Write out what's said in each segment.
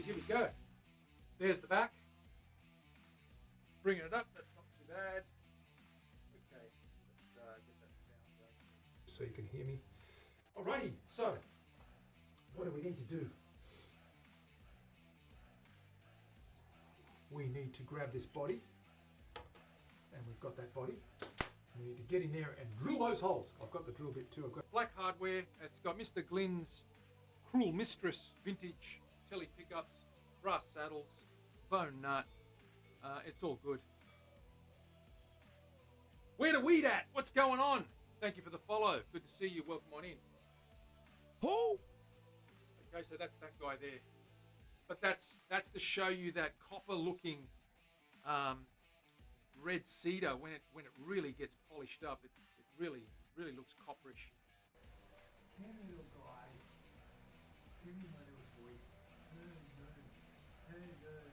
here we go. There's the back. Bringing it up, that's not too bad. Okay, let's get that sound going so you can hear me. Alrighty, so what do we need to do? We need to grab this body, and we've got that body. We need to get in there and drill those holes. I've got the drill bit too. I've got black hardware. It's got Mr. Glynn's Cruel Mistress vintage telly pickups, brass saddles, bone nut. It's all good. Where the weed at? What's going on? Thank you for the follow. Good to see you. Welcome on in. Who? Okay, so that's that guy there. But that's to show you that copper-looking red cedar when it really gets polished up. It really looks copperish. Come here, little guy. Give me my little boy. Hello. How you doing?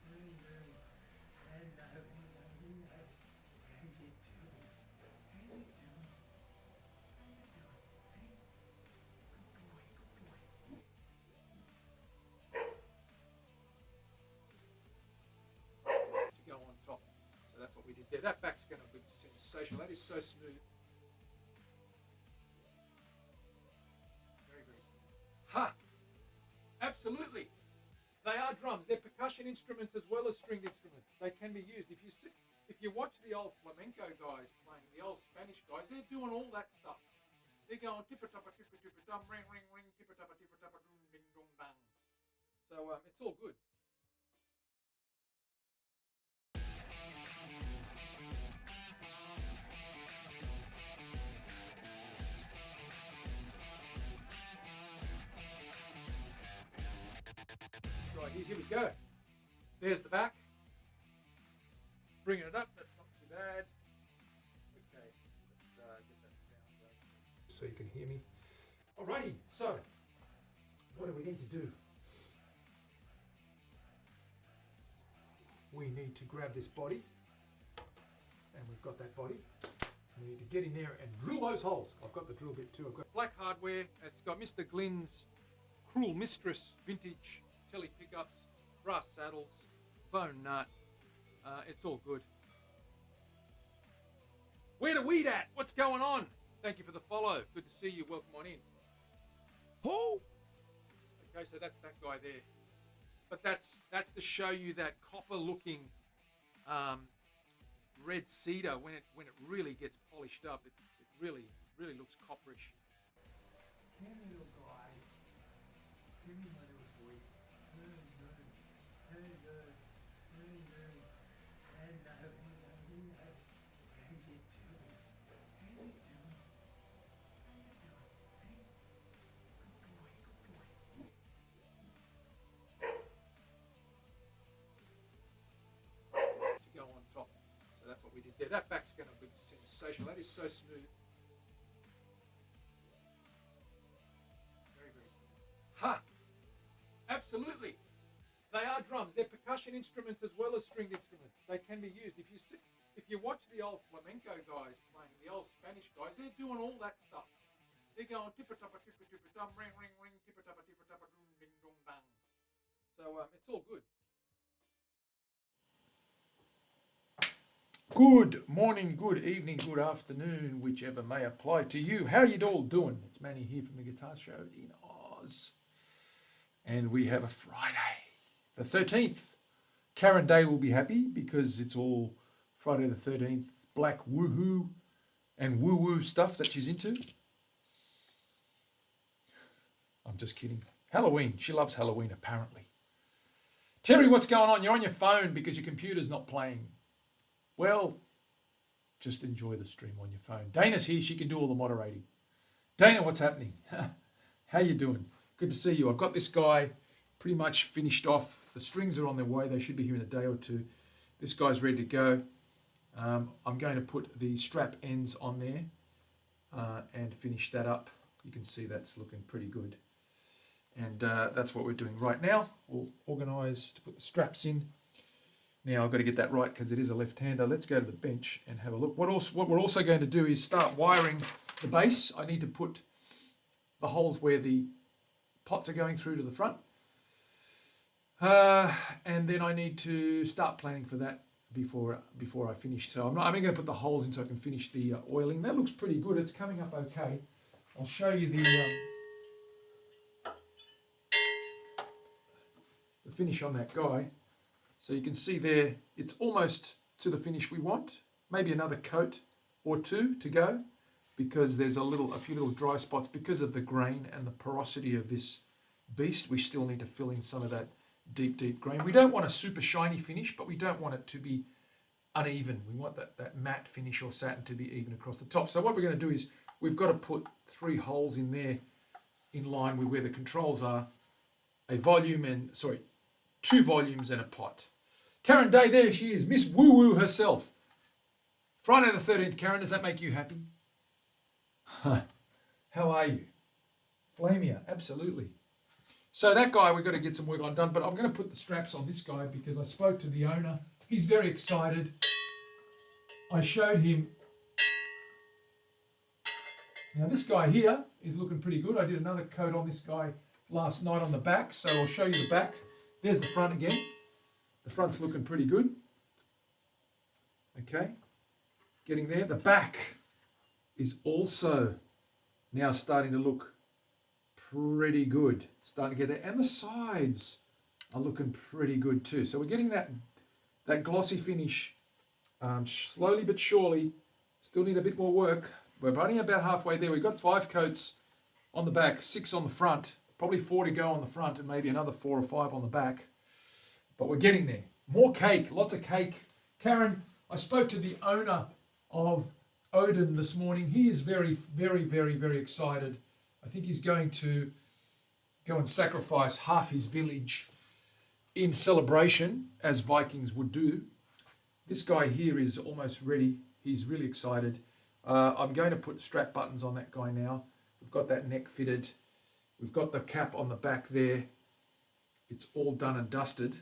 How you doing? How you doing? To go on top. So that's what we did there. That back's going to be sensational. That is so smooth. Very smooth. Ha! Absolutely. They are drums. They're percussion instruments as well as stringed instruments. They can be used. If you watch the old flamenco guys playing, the old Spanish guys, they're doing all that stuff. They're going tippa-tappa, tippa-tippa-dum, ring, ring, ring, tippa-tappa, tippa-tappa, dum, ding, dum, dang. So it's all good. Right, here we go. There's the back. Bringing it up, that's not too bad. Okay, let's get that sound going so you can hear me. Alrighty, so what do we need to do? We need to grab this body, and we've got that body. We need to get in there and drill those holes. I've got the drill bit too. I've got black hardware. It's got Mr. Glynn's Cruel Mistress vintage telly pickups, brass saddles, bone nut. It's all good. Where the weed at? What's going on? Thank you for the follow. Good to see you. Welcome on in. Who? Okay, so that's that guy there. But that's to show you that copper-looking red cedar when it really gets polished up. It really looks copperish. Come here, little guy. Give me my little boy. How you doing? To go on top. So that's what we did there. That back's going to be sensational. That is so smooth. Very smooth. Ha! Absolutely. They are drums. They're percussion instruments as well as stringed instruments. They can be used. If you watch the old flamenco guys playing, the old Spanish guys, they're doing all that stuff. They're going tippa-tappa, tippa-tippa-dum, ring, ring, ring, tippa-tappa, tippa-tappa, dum, ding, dum, dang. So it's all good. Good morning, good evening, good afternoon, whichever may apply to you. How you all doing? It's Manny here from the Guitar Show in Oz. And we have a Friday, the 13th. Karen Day will be happy because it's all Friday the 13th, black woohoo and woo-woo stuff that she's into. I'm just kidding. Halloween. She loves Halloween, apparently. Terry, what's going on? You're on your phone because your computer's not playing. Well, just enjoy the stream on your phone. Dana's here. She can do all the moderating. Dana, what's happening? How you doing? Good to see you. I've got this guy pretty much finished off. The strings are on their way. They should be here in a day or two. This guy's ready to go. I'm going to put the strap ends on there and finish that up. You can see that's looking pretty good. And that's what we're doing right now. We'll organise to put the straps in. Now I've got to get that right because it is a left-hander. Let's go to the bench and have a look. What we're also going to do is start wiring the base. I need to put the holes where the pots are going through to the front. And then I need to start planning for that before I finish. So I'm only going to put the holes in so I can finish the oiling. That looks pretty good. It's coming up okay. I'll show you the finish on that guy. So you can see there, it's almost to the finish we want. Maybe another coat or two to go, because there's a few little dry spots because of the grain and the porosity of this beast. We still need to fill in some of that deep grain. We don't want a super shiny finish, but we don't want it to be uneven. We want that matte finish or satin to be even across the top. So what we're going to do is we've got to put 3 holes in there in line with where the controls are. 2 volumes and a pot. Karen Day, there she is, Miss Woo Woo herself. Friday the 13th, Karen, does that make you happy? How are you? Flamia, absolutely. So that guy, we've got to get some work on done, but I'm going to put the straps on this guy because I spoke to the owner. He's very excited. I showed him. Now this guy here is looking pretty good. I did another coat on this guy last night on the back, so I'll show you the back. There's the front again. The front's looking pretty good. Okay, getting there. The back is also now starting to look pretty good. Starting to get there. And the sides are looking pretty good too. So we're getting that glossy finish slowly but surely. Still need a bit more work. We're running about halfway there. We've got 5 coats on the back, 6 on the front, probably 4 to go on the front and maybe another 4 or 5 on the back. But we're getting there. More cake, lots of cake. Karen, I spoke to the owner of Odin this morning. He is very, very, very, very excited. I think he's going to go and sacrifice half his village in celebration, as Vikings would do. This guy here is almost ready. He's really excited. I'm going to put strap buttons on that guy now. We've got that neck fitted. We've got the cap on the back there. It's all done and dusted.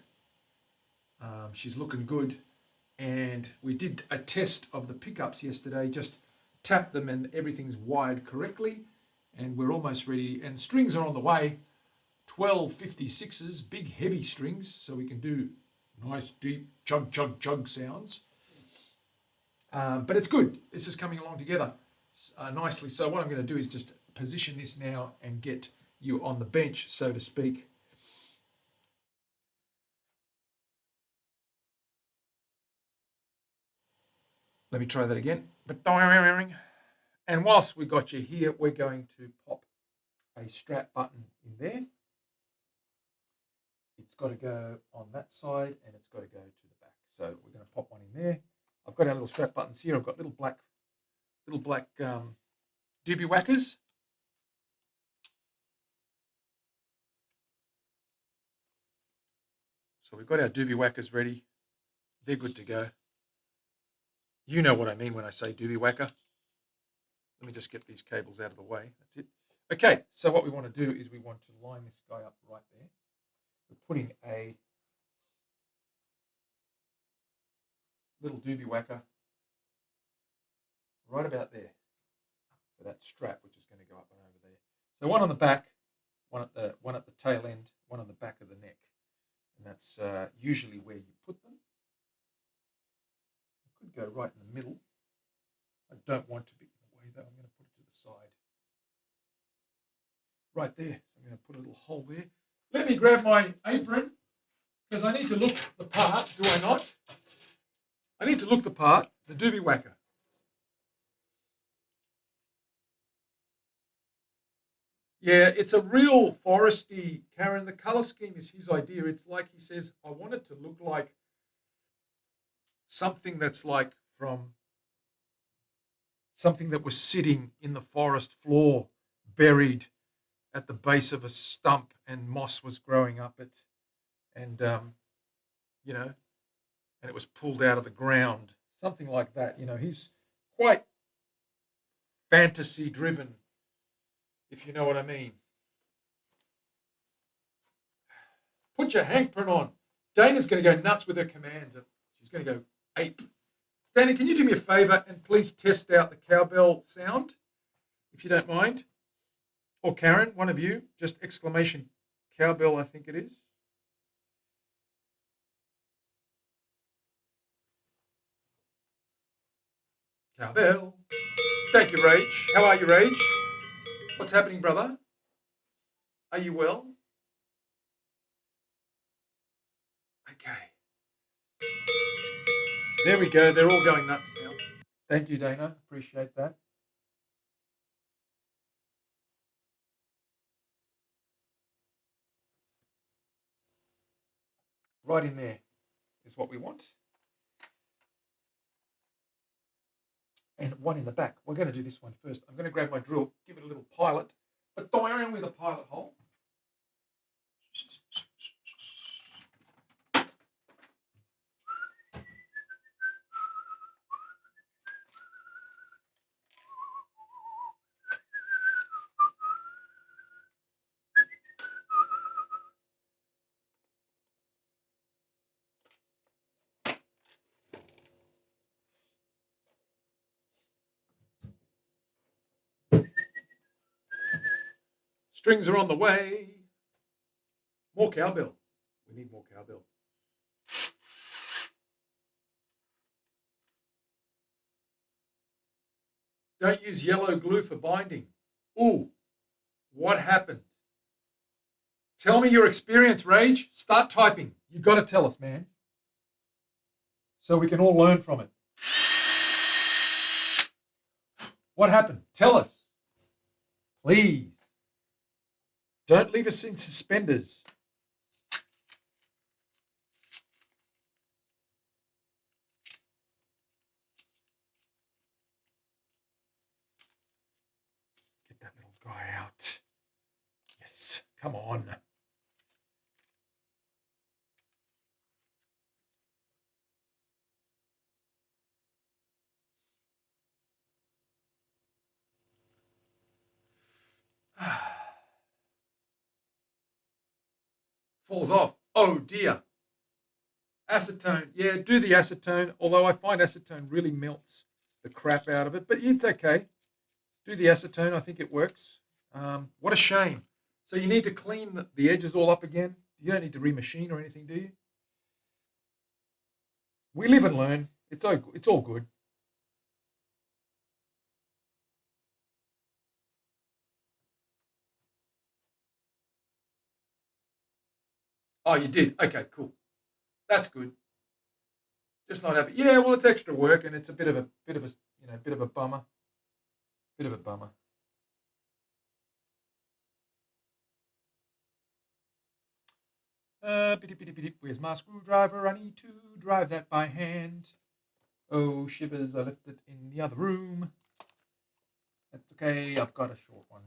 She's looking good. And we did a test of the pickups yesterday, just tapped them and everything's wired correctly. And we're almost ready. And strings are on the way. 12 56s, big heavy strings, so we can do nice deep chug chug chug sounds. But it's good. This is coming along together nicely. So what I'm going to do is just position this now and get you on the bench, so to speak. Let me try that again. And whilst we got you here, we're going to pop a strap button in there. It's got to go on that side and it's got to go to the back. So we're going to pop one in there. I've got our little strap buttons here. I've got little black doobie whackers. So we've got our doobie whackers ready. They're good to go. You know what I mean when I say doobie whacker. Let me just get these cables out of the way. That's it. Okay, so what we want to do is we want to line this guy up right there. We're putting a little doobie whacker right about there for that strap, which is going to go up and over there. So one on the back, one at the tail end, one on the back of the neck, and that's usually where you put them. I could go right in the middle. I don't want to be in the way though. I'm going to put it to the side. Right there. So I'm going to put a little hole there. Let me grab my apron because I need to look the part, do I not? I need to look the part, the doobie whacker. Yeah, it's a real foresty, Karen. The colour scheme is his idea. It's like he says, I want it to look like something that's like from something that was sitting in the forest floor, buried at the base of a stump, and moss was growing up it, and and it was pulled out of the ground, something like that. He's quite fantasy driven, if you know what I mean. Put your handprint on. Dana's going to go nuts with her commands. She's going to go ape. Dana, can you do me a favor and please test out the cowbell sound, if you don't mind? Or Karen, one of you, just exclamation cowbell, I think it is. Cowbell. Thank you, Rach. How are you, Rach? What's happening, brother? Are you well? Okay. There we go. They're all going nuts now. Thank you, Dana. Appreciate that. Right in there is what we want. And one in the back. We're going to do this one first. I'm going to grab my drill, give it a little pilot, but down with a pilot hole. Strings are on the way. More cowbell. We need more cowbell. Don't use yellow glue for binding. Ooh, what happened? Tell me your experience, Rage. Start typing. You got to tell us, man. So we can all learn from it. What happened? Tell us. Please. Don't leave us in suspenders. Get that little guy out. Yes, come on. Falls off. Oh dear. Acetone. Yeah, do the acetone, although I find acetone really melts the crap out of it, but it's okay. Do the acetone. I think it works. What a shame. So you need to clean the edges all up again. You don't need to remachine or anything, do you? We live and learn. It's all good. Oh, you did. Okay, cool. That's good. Just not happy. Yeah, well, it's extra work, and it's a bit of a bit of a bummer. Bit of a bummer. Where's my screwdriver? I need to drive that by hand. Oh, shivers, I left it in the other room. That's okay, I've got a short one.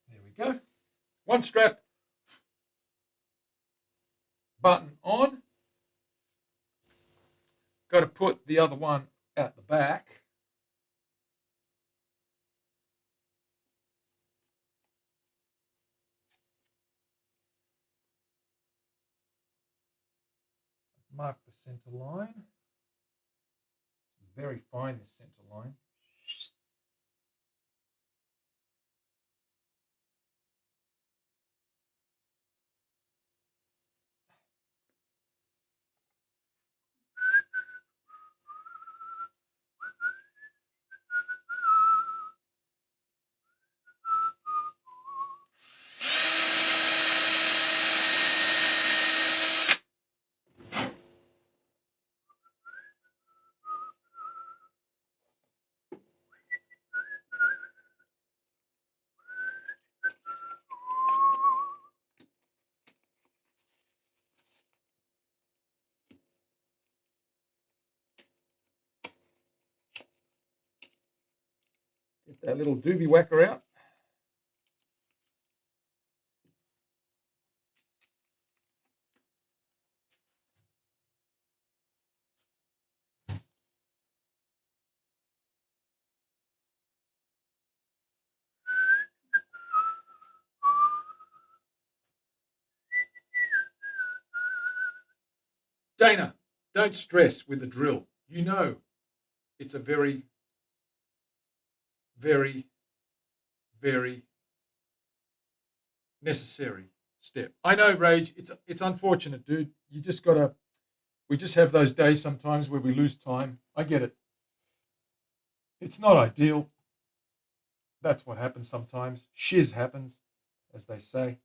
There we go. One strap, button on. Got to put the other one at the back. Mark the center line. It's very fine, this center line. Get that little doobie whacker out. Dana, don't stress with the drill. You know it's a very, very, very necessary step. I know, Rage, it's unfortunate, dude. You just gotta, we just have those days sometimes where we lose time. I get it. It's not ideal. That's what happens sometimes. Shiz happens, as they say.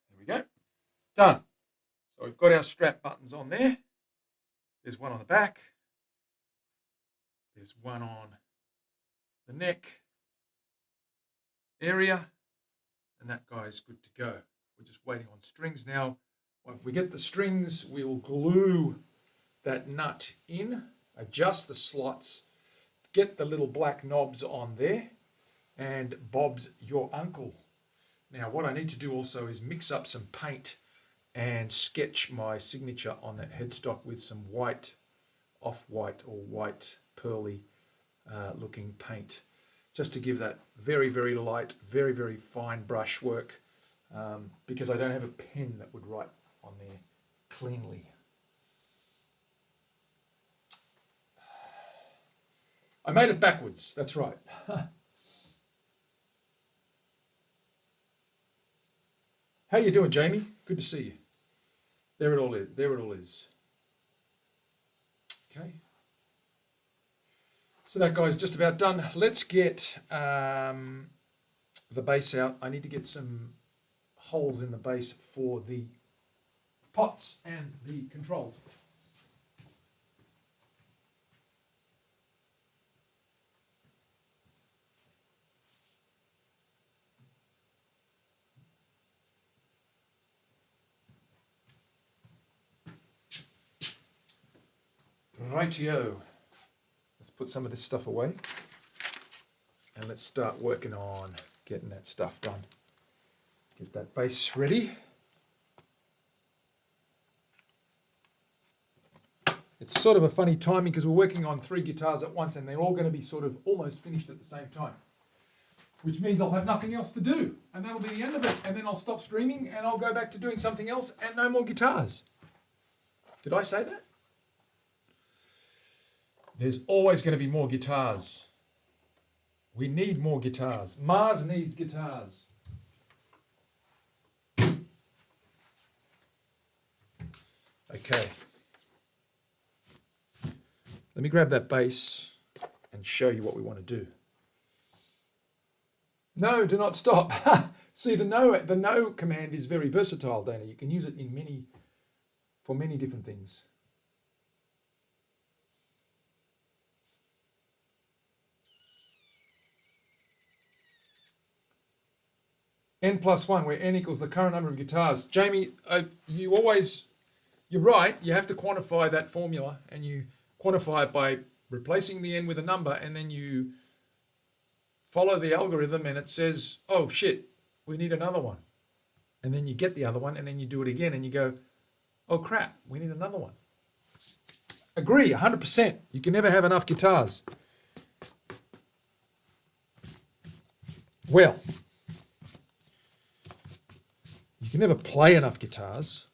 There we go. Done. So we've got our strap buttons on there. There's one on the back. There's one on the neck area. And that guy's good to go. We're just waiting on strings now. When we get the strings, we will glue that nut in, adjust the slots, get the little black knobs on there, and Bob's your uncle. Now, what I need to do also is mix up some paint and sketch my signature on that headstock with some white, off-white or white pearly looking paint, just to give that very, very light, very, very fine brush work, because I don't have a pen that would write on there cleanly. I made it backwards, that's right. How you doing, Jamie? Good to see you. There it all is. There it all is. Okay. So that guy's just about done. Let's get the base out. I need to get some holes in the base for the pots and the controls. Rightio. Let's put some of this stuff away and let's start working on getting that stuff done. Get that base ready. It's sort of a funny timing because we're working on 3 guitars at once and they're all going to be sort of almost finished at the same time, which means I'll have nothing else to do and that'll be the end of it, and then I'll stop streaming and I'll go back to doing something else and no more guitars. Did I say that? There's always going to be more guitars. We need more guitars. Mars needs guitars. Okay. Let me grab that bass and show you what we want to do. No, do not stop. See, the no command is very versatile, Dana. You can use it in for many different things. N+1, where N equals the current number of guitars. Jamie, you're right. You have to quantify that formula, and you quantify it by replacing the N with a number, and then you follow the algorithm, and it says, oh shit, we need another one. And then you get the other one, and then you do it again, and you go, oh crap, we need another one. Agree, 100%. You can never have enough guitars. Well, you can never play enough guitars,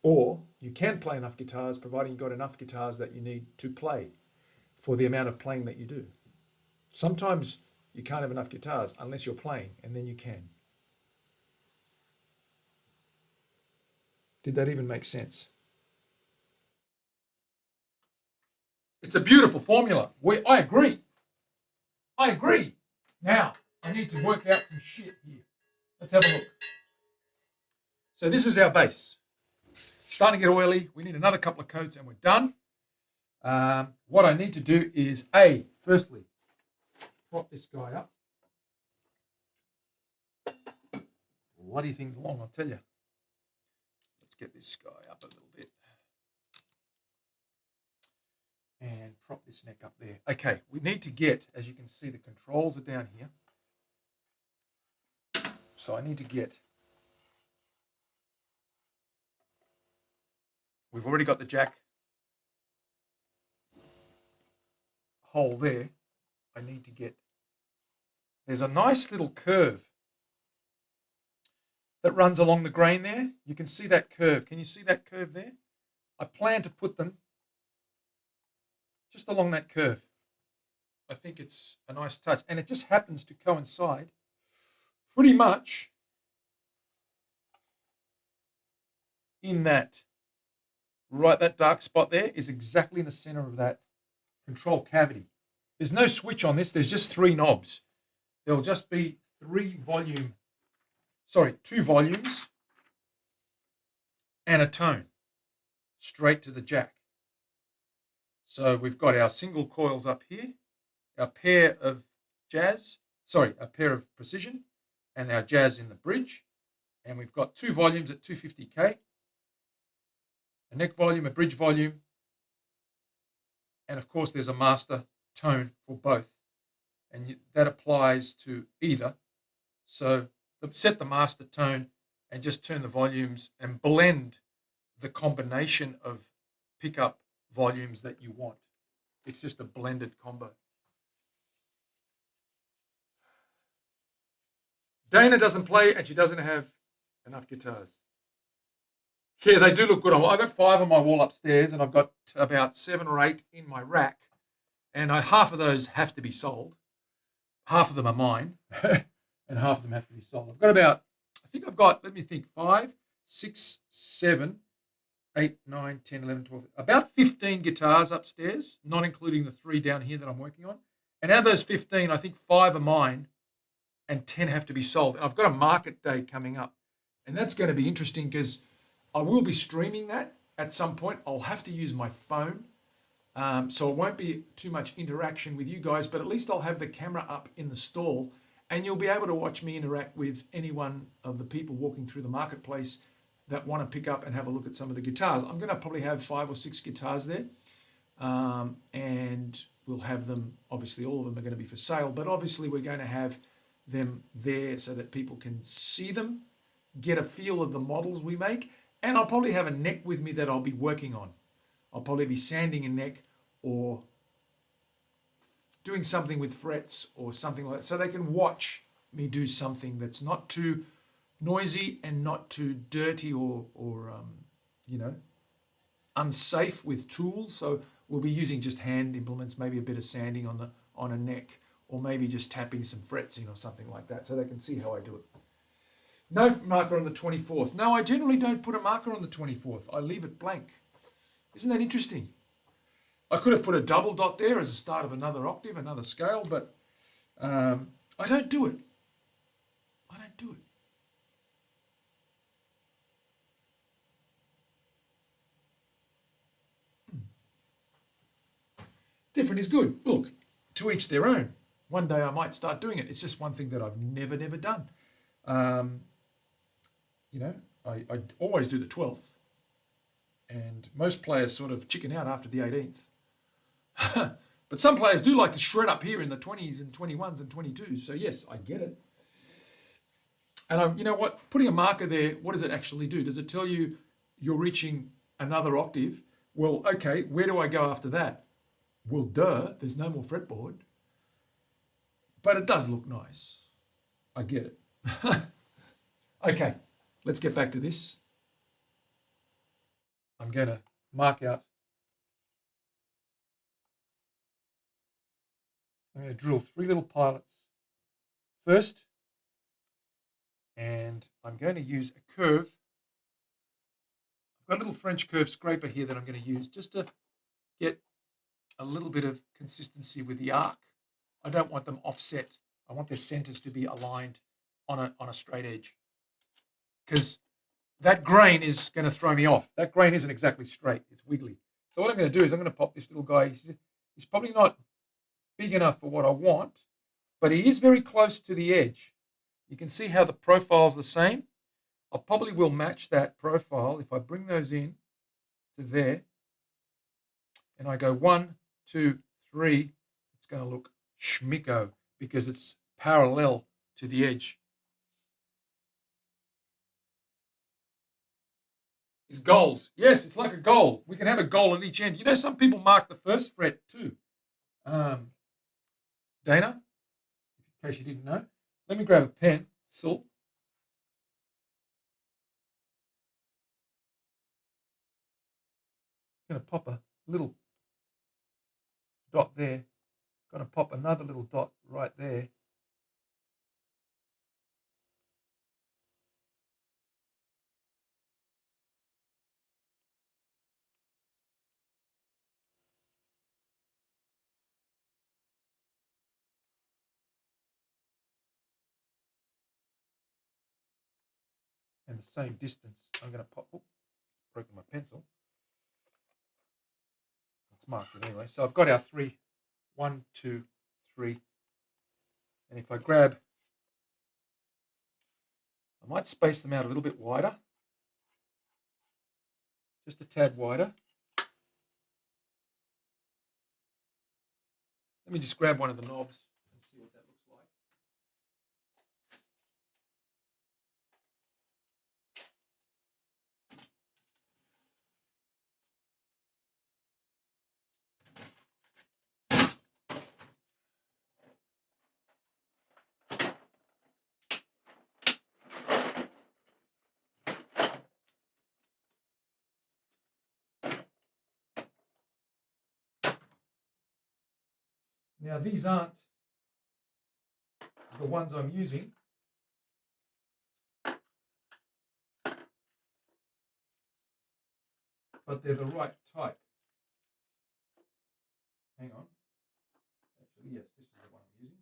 or you can play enough guitars providing you've got enough guitars that you need to play for the amount of playing that you do. Sometimes you can't have enough guitars unless you're playing, and then you can. Did that even make sense? It's a beautiful formula. I agree. I agree. Now, I need to work out some shit here. Let's have a look. So this is our base. Starting to get oily. We need another couple of coats and we're done. What I need to do is, firstly, prop this guy up. Bloody thing's long, I'll tell you. Let's get this guy up a little bit. And prop this neck up there. Okay, we need to get, as you can see, the controls are down here. So I need to get, we've already got the jack hole there. I need to get, there's a nice little curve that runs along the grain there. You can see that curve. Can you see that curve there? I plan to put them just along that curve. I think it's a nice touch. And it just happens to coincide pretty much in that, right, that dark spot there is exactly in the center of that control cavity. There's no switch on this. There's just 3 knobs. There'll just be 2 volumes and a tone straight to the jack. So we've got our single coils up here, our pair of precision, and our jazz in the bridge. And we've got 2 volumes at 250K, a neck volume, a bridge volume, and of course there's a master tone for both. And that applies to either. So set the master tone and just turn the volumes and blend the combination of pickup volumes that you want. It's just a blended combo. Dana doesn't play and she doesn't have enough guitars. Yeah, they do look good. I've got 5 on my wall upstairs and I've got about 7 or 8 in my rack. And half of those have to be sold. Half of them are mine and half of them have to be sold. I've got, let me think, 5, 6, 7, 8, 9, 10, 11, 12, about 15 guitars upstairs, not including the 3 down here that I'm working on. And out of those 15, I think 5 are mine and 10 have to be sold. And I've got a market day coming up. And that's going to be interesting because I will be streaming that at some point. I'll have to use my phone. So it won't be too much interaction with you guys, but at least I'll have the camera up in the stall and you'll be able to watch me interact with any one of the people walking through the marketplace that want to pick up and have a look at some of the guitars. I'm going to probably have 5 or 6 guitars there. And we'll have them, obviously all of them are going to be for sale, but obviously we're going to have them there so that people can see them, get a feel of the models we make, and I'll probably have a neck with me that I'll be working on. I'll probably be sanding a neck or doing something with frets or something like that, so they can watch me do something that's not too noisy and not too dirty or unsafe with tools. So we'll be using just hand implements, maybe a bit of sanding on a neck, or maybe just tapping some frets in or something like that, so they can see how I do it. No marker on the 24th. No, I generally don't put a marker on the 24th. I leave it blank. Isn't that interesting? I could have put a double dot there as a start of another octave, another scale, but I don't do it. I don't do it. Different is good. Look, to each their own. One day I might start doing it. It's just one thing that I've never done. I always do the 12th. And most players sort of chicken out after the 18th. But some players do like to shred up here in the 20s and 21s and 22s. So yes, I get it. And you know what? Putting a marker there, what does it actually do? Does it tell you you're reaching another octave? Well, okay, where do I go after that? Well, duh, there's no more fretboard. But it does look nice. I get it. Okay, let's get back to this. I'm going to mark out. I'm going to drill 3 little pilots first. And I'm going to use a curve. I've got a little French curve scraper here that I'm going to use just to get a little bit of consistency with the arc. I don't want them offset. I want their centers to be aligned on a straight edge. Because that grain is going to throw me off. That grain isn't exactly straight. It's wiggly. So what I'm going to do is I'm going to pop this little guy. He's probably not big enough for what I want, but he is very close to the edge. You can see how the profile's the same. I probably will match that profile if I bring those in to there and I go 1, 2, 3. It's going to look schmicko because it's parallel to the edge. Is goals. Yes, it's like a goal. We can have a goal at each end. You know, some people mark the first fret too. Dana, in case you didn't know, let me grab a pencil. I'm going to pop a little dot there. Going to pop another little dot right there. And the same distance. I'm going to pop. Oh, broken my pencil. Let's mark it anyway. So I've got our 3. 1, 2, 3. And if I grab, I might space them out a little bit wider. Just a tad wider. Let me just grab one of the knobs and see what that looks like. Now these aren't the ones I'm using. But they're the right type. Hang on. Actually, yes, this is the one I'm using.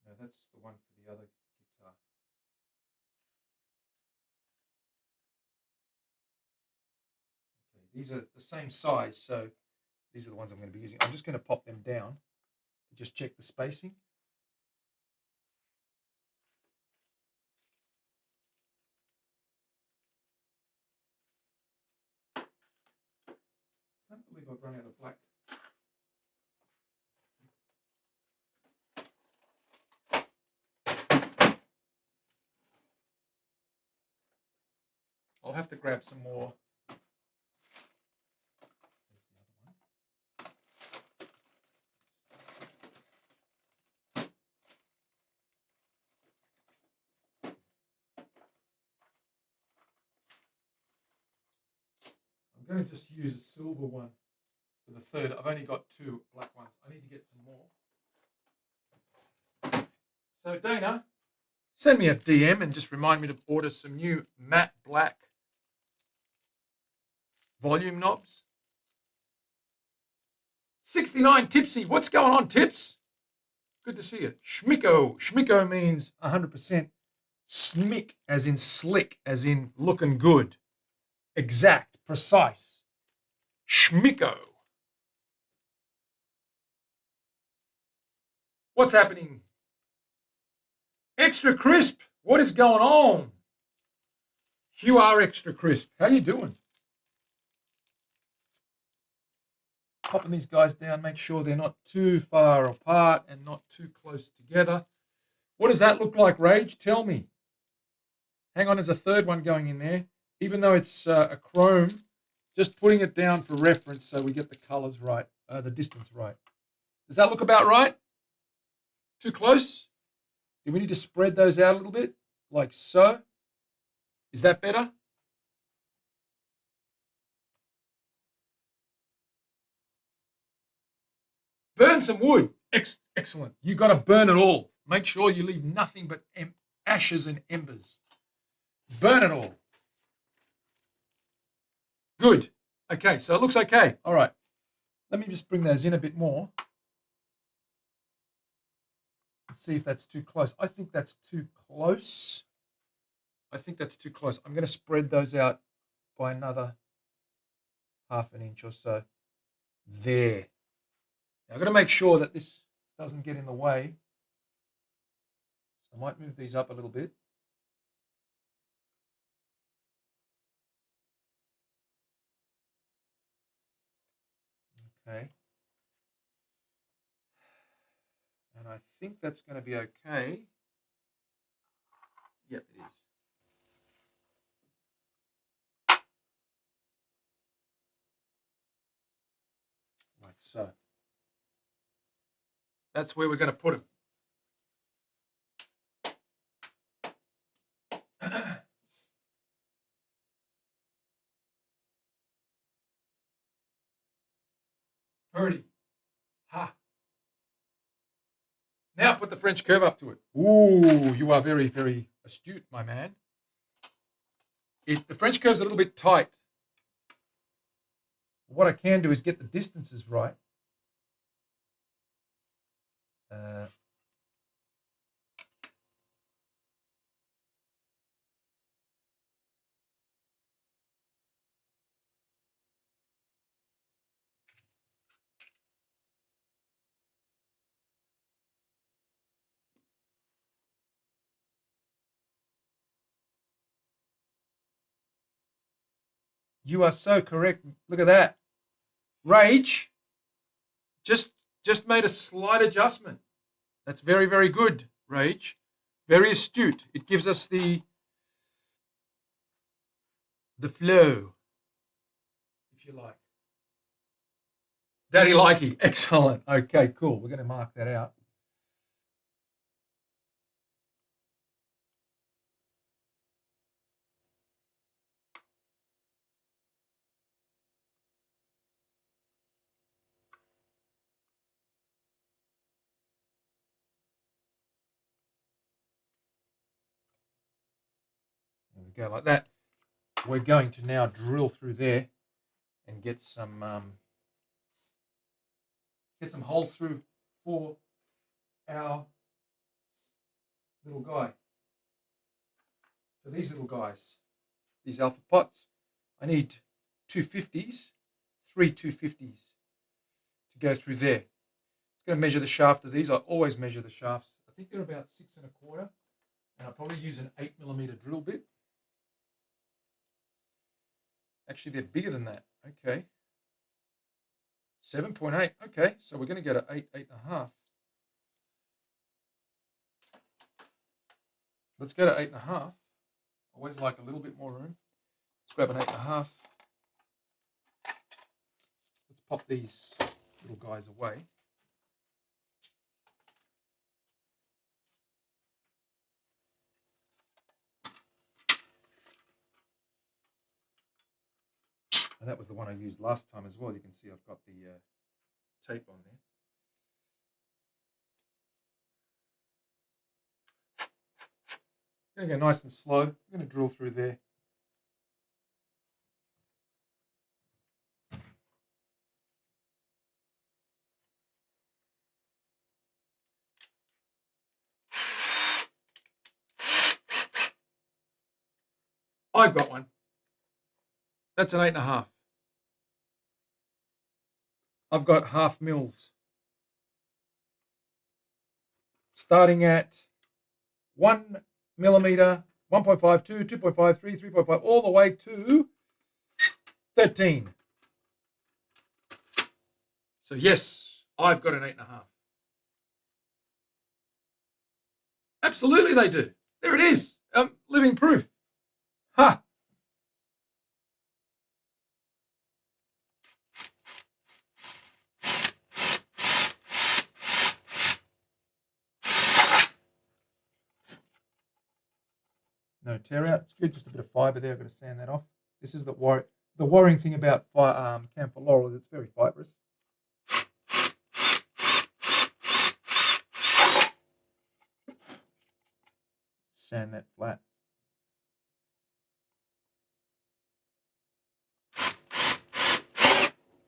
No, that's the one for the other guitar. Okay, these are the same size, so these are the ones I'm going to be using. I'm just going to pop them down to just check the spacing. I can't believe I've run out of black. I'll have to grab some more. I'm going to just use a silver one for the third. I've only got 2 black ones. I need to get some more. So Dana, send me a DM and just remind me to order some new matte black volume knobs. 69 Tipsy. What's going on, Tips? Good to see you. Schmicko. Schmicko means 100% smick, as in slick, as in looking good. Exact, precise. Schmicko. What's happening? Extra Crisp. What is going on? You are Extra Crisp. How you doing? Popping these guys down, make sure they're not too far apart and not too close together. What does that look like, Rage? Tell me. Hang on, there's a third one going in there. Even though it's a chrome, just putting it down for reference so we get the colors right, the distance right. Does that look about right? Too close? Do we need to spread those out a little bit? Like so? Is that better? Burn some wood. Excellent. You got to burn it all. Make sure you leave nothing but ashes and embers. Burn it all. Good. Okay, so it looks okay. All right. Let me just bring those in a bit more. Let's see if that's too close. I think that's too close. I think that's too close. I'm going to spread those out by another half an inch or so. There. Now, I've got to make sure that this doesn't get in the way. So I might move these up a little bit. Okay. And I think that's going to be okay. Yep, it is. Like so. That's where we're going to put them. Purdy. Ha. Now put the French curve up to it. Ooh, you are very, very astute, my man. The French curve's a little bit tight. What I can do is get the distances right. You are so correct. Look at that. Rage just made a slight adjustment. That's very, very good, Rage. Very astute. It gives us the flow, if you like. Daddy likey. Excellent. Okay, cool. We're going to mark that out. There we go, like that. We're going to now drill through there and get some holes through for our little guy. For these little guys, these alpha pots, I need 250s, 3 250s to go through there. I'm going to measure the shaft of these. I always measure the shafts. I think they're about 6 1/4, and I'll probably use an 8mm drill bit. Actually, they're bigger than that. Okay. 7.8. Okay, so we're going to go to 8, 8.5. Let's go to 8.5. Always like a little bit more room. Let's grab an 8.5. Let's pop these little guys away. And that was the one I used last time as well. You can see I've got the tape on there. I'm going to go nice and slow. I'm going to drill through there. I've got one. That's an 8.5. I've got 0.5 mils. Starting at 1 millimeter, 1.52, 2.53, 3.5, all the way to 13. So yes, I've got an 8.5. Absolutely they do. There it is. Living proof. Ha! No tear out. It's good. Just a bit of fibre there. I've got to sand that off. This is the worrying thing about camphor laurel is it's very fibrous. Sand that flat.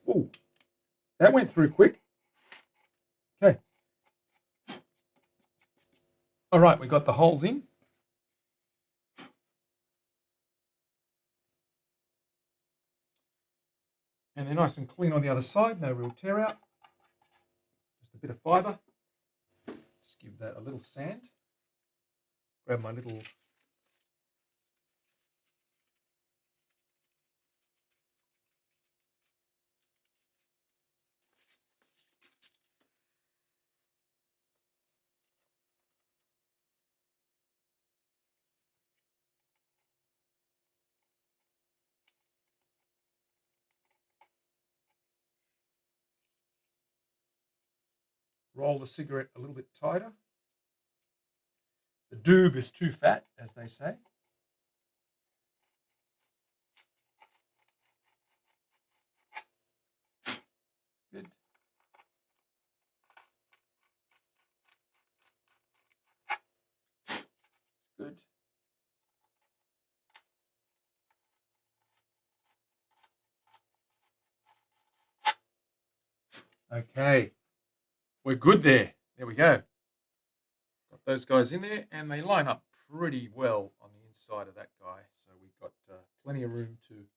Ooh, that went through quick. Okay. All right, we got the holes in. And they're nice and clean on the other side, no real tear out. Just a bit of fibre. Just give that a little sand. Grab my little roll the cigarette a little bit tighter. The doob is too fat, as they say. Good. Good. Okay. We're good there. There we go. Got those guys in there, and they line up pretty well on the inside of that guy. So we've got plenty of room to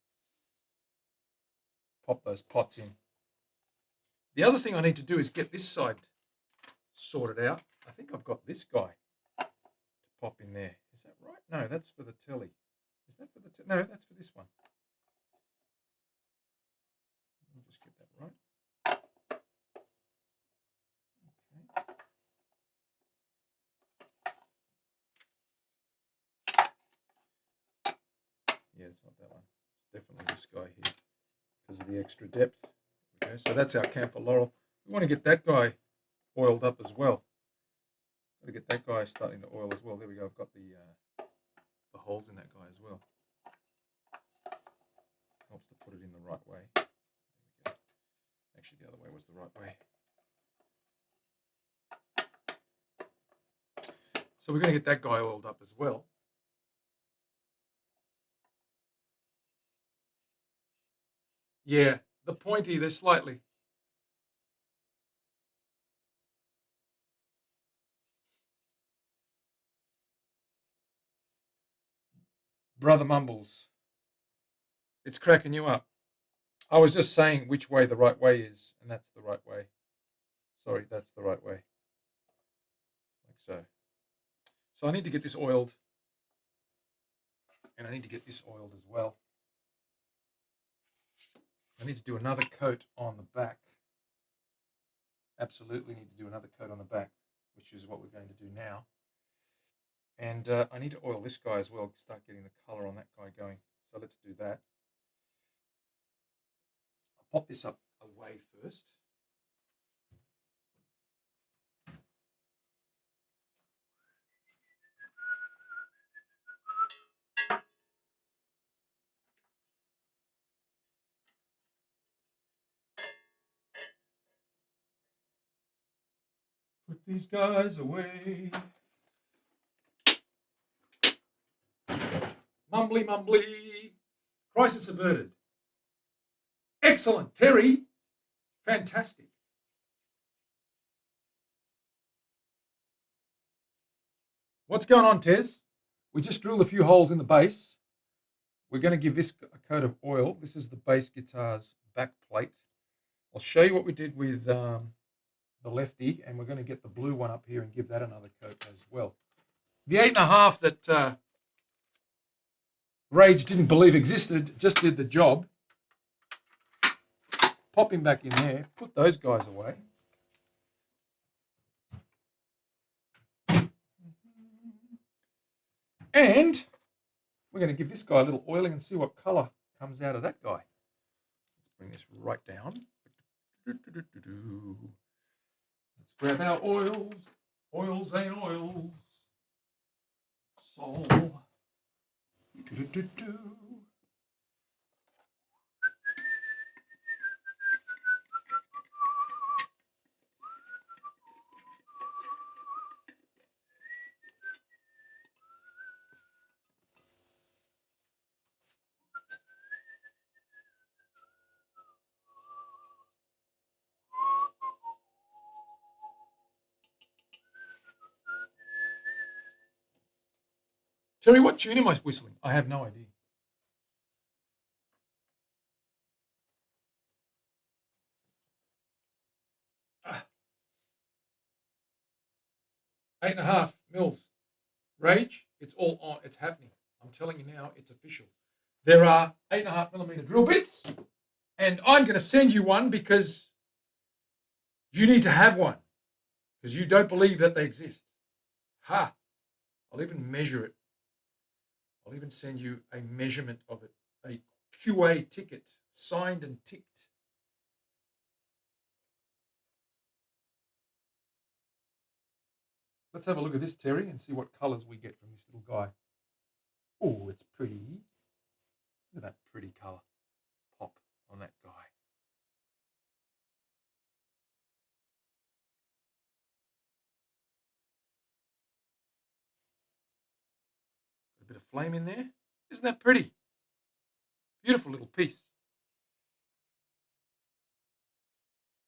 pop those pots in. The other thing I need to do is get this side sorted out. I think I've got this guy to pop in there. Is that right? No, that's for the telly. Is that for the no? That's for this one. I'll just get that right. Okay. Yeah, it's not that one. It's definitely this guy here because of the extra depth. Okay, so that's our camphor laurel. We want to get that guy oiled up as well. Got to get that guy starting to oil as well. There we go. I've got the holes in that guy as well. Helps to put it in the right way. There we go. Actually, the other way was the right way. So we're going to get that guy oiled up as well. Yeah, the pointy, they're slightly. Brother Mumbles, it's cracking you up. I was just saying which way the right way is, and that's the right way. Sorry, that's the right way. Like so. So I need to get this oiled, and I need to get this oiled as well. I need to do another coat on the back. Absolutely need to do another coat on the back, which is what we're going to do now. And I need to oil this guy as well, start getting the color on that guy going. So let's do that. I'll pop this up away first. Put these guys away. Mumbly, mumbly. Crisis averted. Excellent, Terry. Fantastic. What's going on, Tez? We just drilled a few holes in the base. We're going to give this a coat of oil. This is the bass guitar's back plate. I'll show you what we did with the lefty, and we're going to get the blue one up here and give that another coat as well. The 8.5 that Rage didn't believe existed just did the job. Pop him back in there. Put those guys away. And we're going to give this guy a little oiling and see what colour comes out of that guy. Let's bring this right down. Let's grab our oils. Oils ain't oils. Sol. Terry, what tune am I whistling? I have no idea. 8.5 mils. Rage, it's all on. It's happening. I'm telling you now, it's official. There are 8.5 millimeter drill bits, and I'm going to send you one because you need to have one because you don't believe that they exist. Ha! I'll even measure it. I'll even send you a measurement of it, a QA ticket, signed and ticked. Let's have a look at this, Terry, and see what colors we get from this little guy. Oh, it's pretty. Look at that pretty color pop on that guy. A bit of flame in there. Isn't that pretty? Beautiful little piece.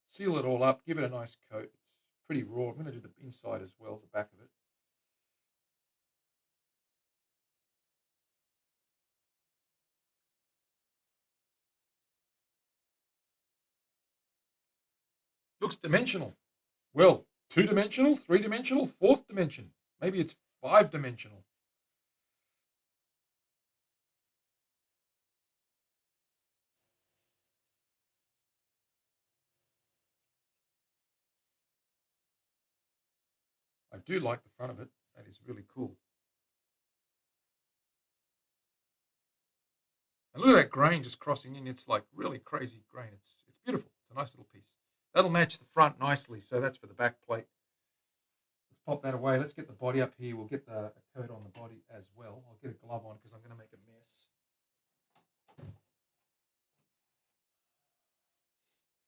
Seal it all up, give it a nice coat. It's pretty raw. I'm going to do the inside as well, the back of it. Looks dimensional. Well, 2-dimensional, 3-dimensional, 4th dimension. Maybe it's 5-dimensional. I do like the front of it. That is really cool. And look at that grain just crossing in. It's like really crazy grain. It's beautiful. It's a nice little piece. That'll match the front nicely. So that's for the back plate. Let's pop that away. Let's get the body up here. We'll get the coat on the body as well. I'll get a glove on because I'm going to make a mess.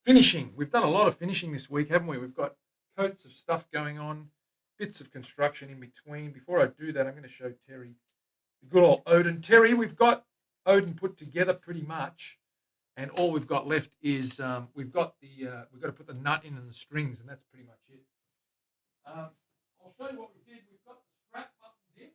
Finishing. We've done a lot of finishing this week, haven't we? We've got coats of stuff going on, bits of construction in between. Before I do that, I'm going to show Terry the good old Odin. Terry, we've got Odin put together pretty much, and all we've got left is we've got to put the nut in and the strings, and that's pretty much it. I'll show you what we did. We've got the strap buttons in.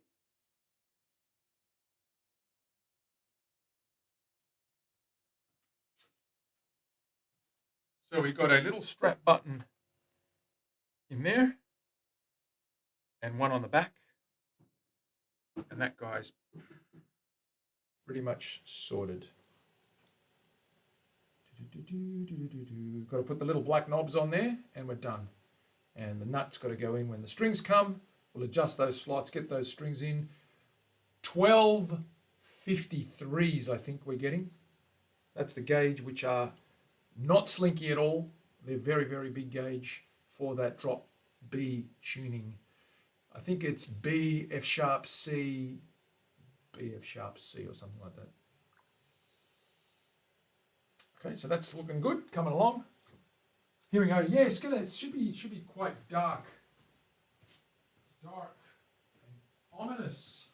So we've got a little strap button in there, and one on the back, and that guy's pretty much sorted. Got to put the little black knobs on there, and we're done. And the nut's got to go in when the strings come. We'll adjust those slots, get those strings in. 1253s, I think we're getting. That's the gauge, which are not slinky at all. They're very, very big gauge for that drop B tuning. I think it's B, F sharp, C, B, F sharp, C, or something like that. Okay, so that's looking good, coming along. Here we go. Yeah, it should be quite dark and ominous.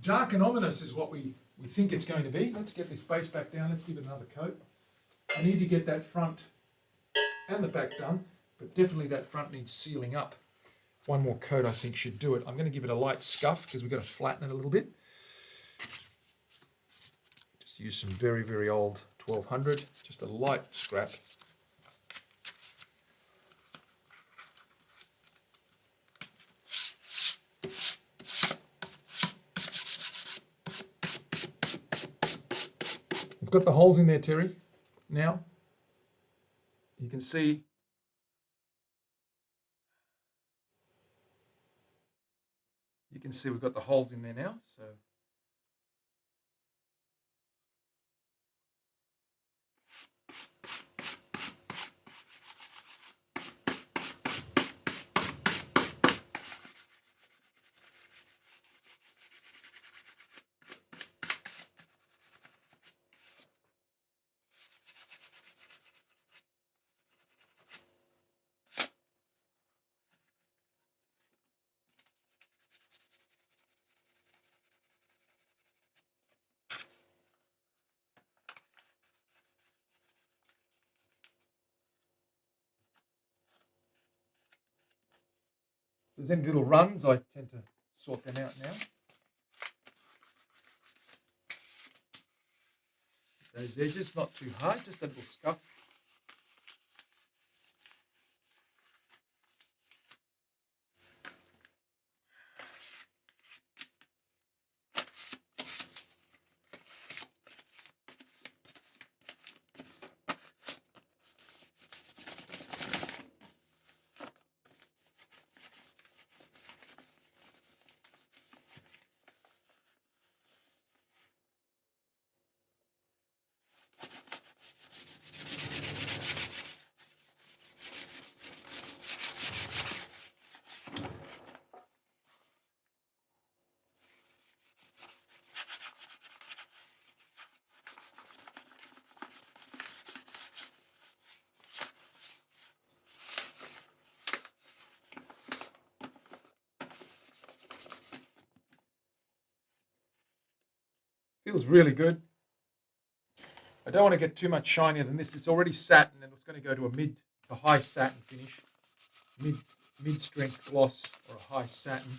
Dark and ominous is what we think it's going to be. Let's get this base back down. Let's give it another coat. I need to get that front and the back done, but definitely that front needs sealing up. One more coat, I think, should do it. I'm going to give it a light scuff because we've got to flatten it a little bit. Just use some very, very old 1200, just a light scrap. We've got the holes in there, Terry. Now, you can see we've got the holes in there now. So if there's any little runs, I tend to sort them out now. those edges, not too hard, just a little scuff. Feels really good. I don't want to get too much shinier than this. It's already satin, and it's going to go to a mid to high satin finish. Mid strength gloss or a high satin.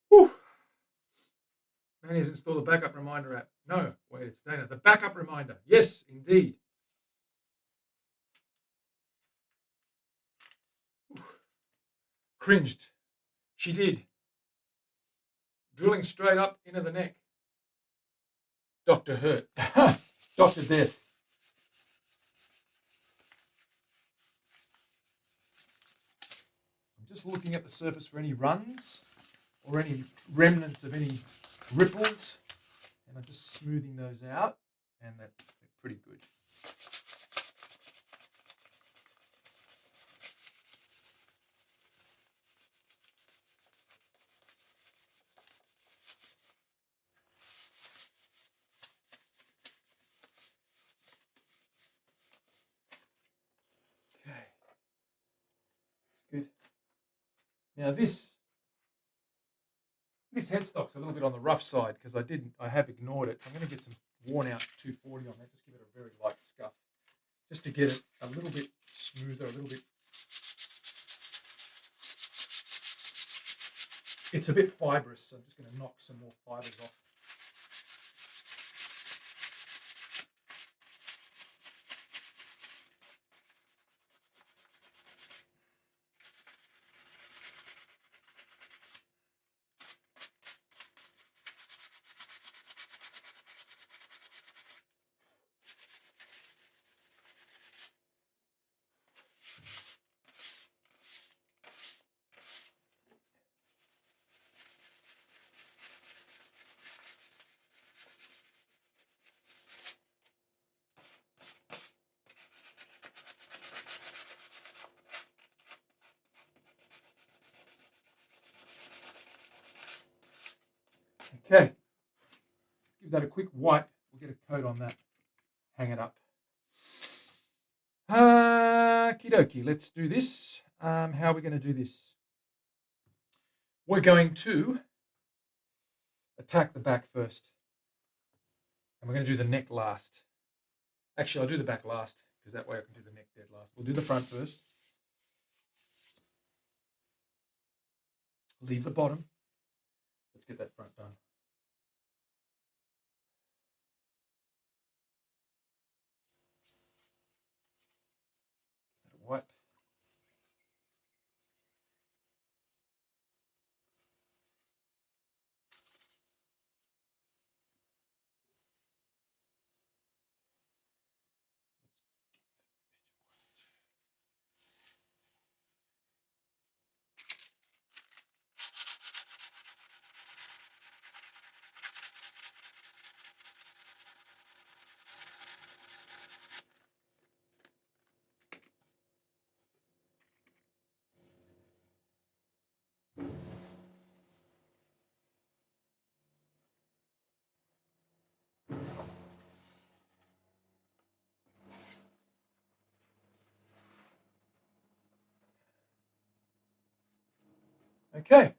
Whew. Man has installed the backup reminder app. No, wait, it's Dana. The backup reminder. Yes, indeed. Whew. Cringed. She did. Drilling straight up into the neck. Dr. Hurt. Dr. Death. I'm just looking at the surface for any runs or any remnants of any ripples, and I'm just smoothing those out, and they're pretty good. Okay, good. Now this headstock's a little bit on the rough side because I have ignored it. I'm going to get some worn out 240 on that. Just give it a very light scuff, just to get it a little bit smoother, a little bit. It's a bit fibrous, so I'm just going to knock some more fibers off. Okay, give that a quick wipe. We'll get a coat on that. Hang it up. Okie dokie, let's do this. How are we going to do this? We're going to attack the back first. And we're going to do the neck last. Actually, I'll do the back last because that way I can do the neck dead last. We'll do the front first. Leave the bottom. Let's get that front done. Wipe. Okay.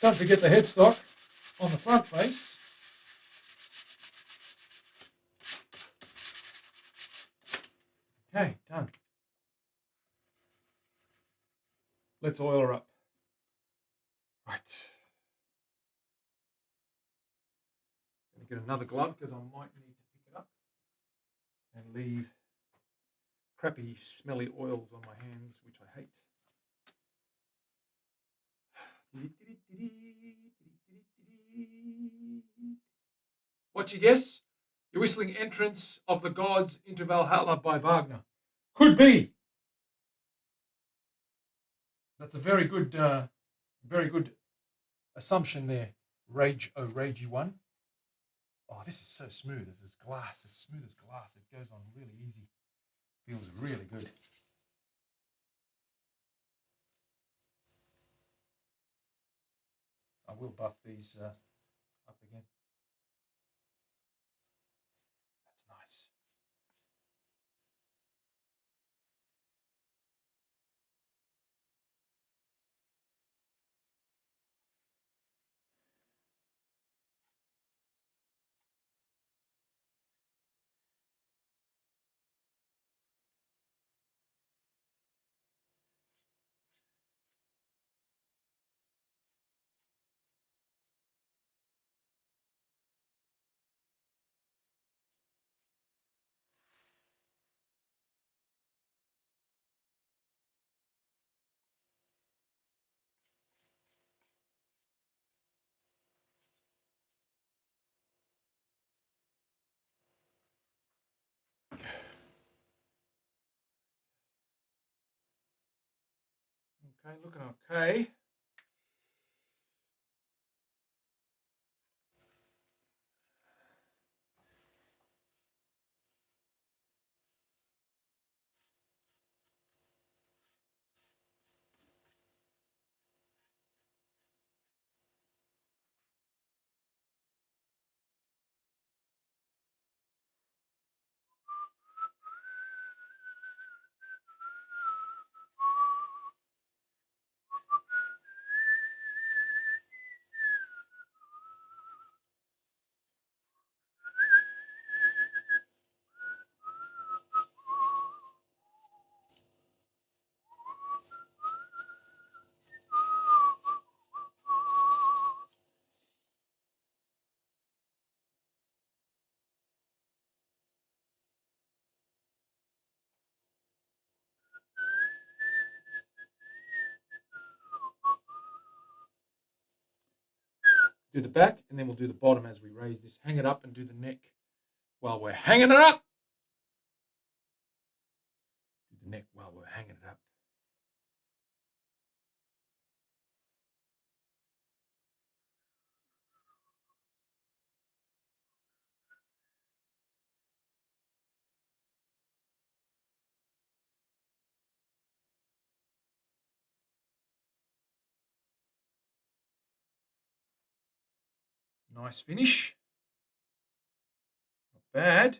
Don't forget the headstock on the front face. Okay, done. Let's oil her up. Right. Gonna get another glove because I might need to pick it up and leave crappy, smelly oils on my hands, which I hate. What you guess? You're whistling Entrance of the Gods into Valhalla by Wagner. Could be. That's a very good assumption there. Rage, oh ragey one. Oh, this is so smooth. This is glass, as smooth as glass. It goes on really easy. Feels really good. I will buff these up again. That's nice. Okay, looking okay. Do the back, and then we'll do the bottom as we raise this. Hang it up and do the neck while we're hanging it up. Do the neck while we're hanging it up. Nice finish. Not bad.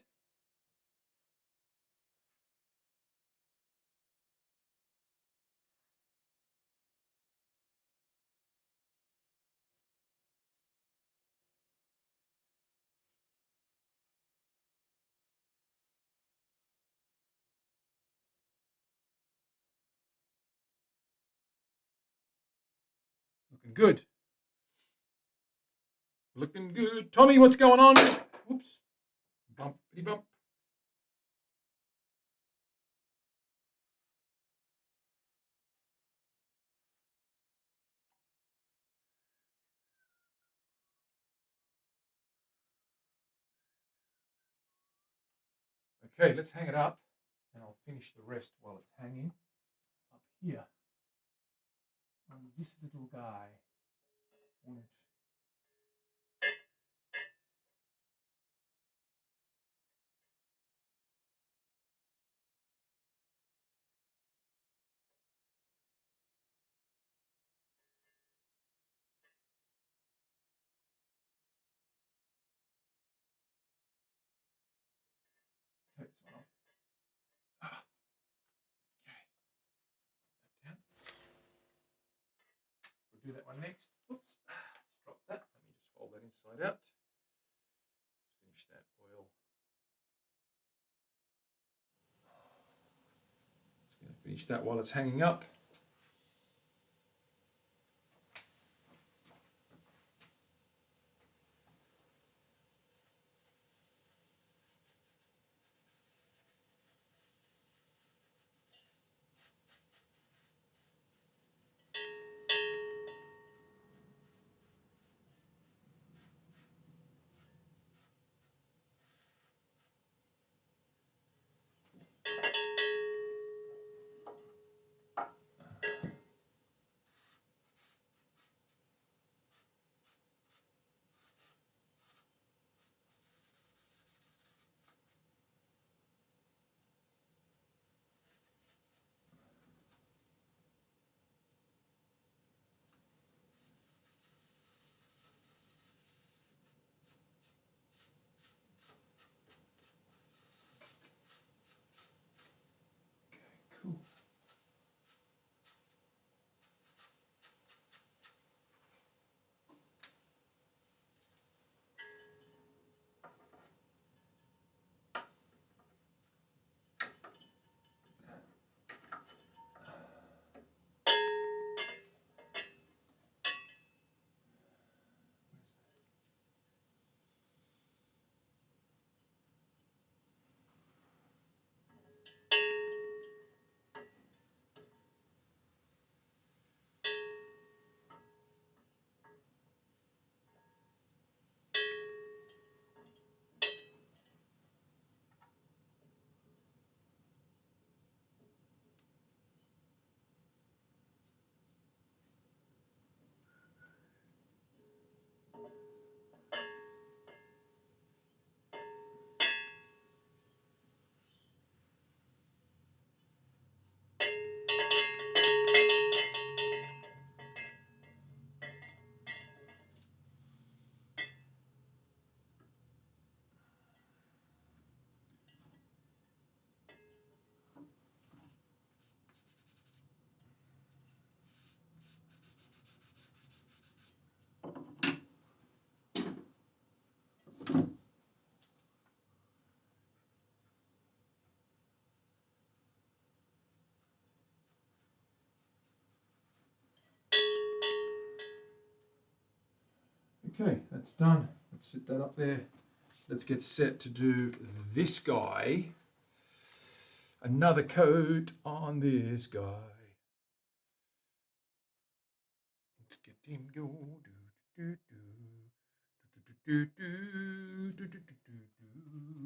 Looking good. Looking good. Tommy, what's going on? Oops. Bumpity bump. Okay, let's hang it up, and I'll finish the rest while it's hanging up here on this little guy. Take this one off. side out. Let's finish that oil. Just going to finish that while it's hanging up. Cool. Okay, that's done. Let's sit that up there. Let's get set to do this guy. Another coat on this guy. Let's get him go.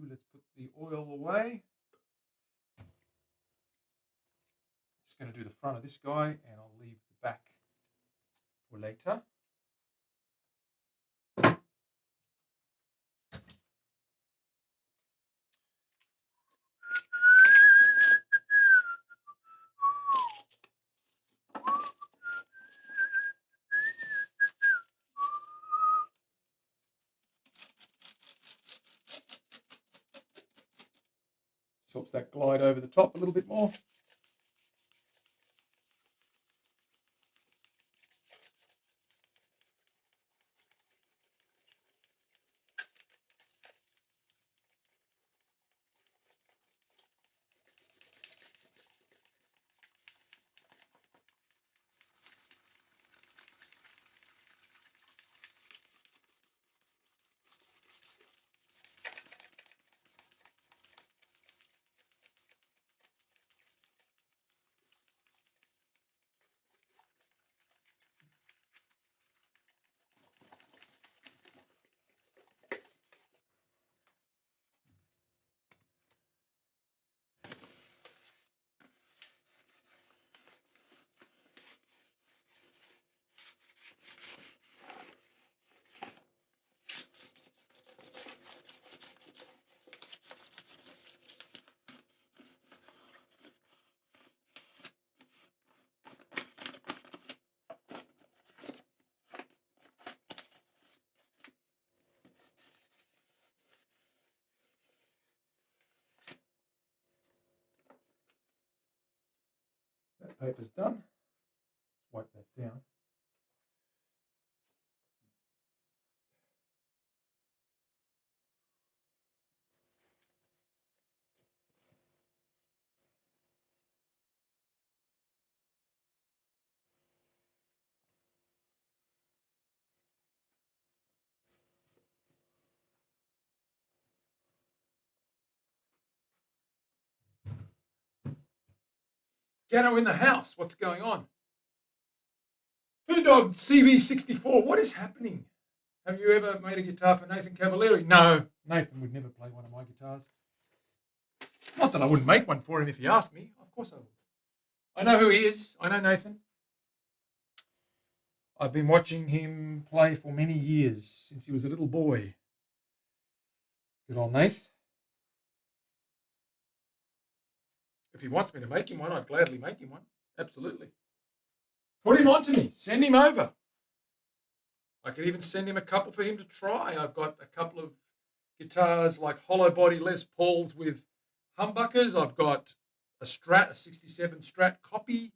Let's put the oil away. Just going to do the front of this guy, and I'll leave the back for later. Helps that glide over the top a little bit more. That paper's done. Let's wipe that down. Piano in the house. What's going on? Two Dog CV64. What is happening? Have you ever made a guitar for Nathan Cavalieri? No, Nathan would never play one of my guitars. Not that I wouldn't make one for him if he asked me. Of course I would. I know who he is. I know Nathan. I've been watching him play for many years, since he was a little boy. Good old Nath. If he wants me to make him one, I'd gladly make him one. Absolutely. Put him on to me. Send him over. I could even send him a couple for him to try. I've got a couple of guitars like hollow body Les Pauls with humbuckers. I've got a Strat, a 67 Strat copy.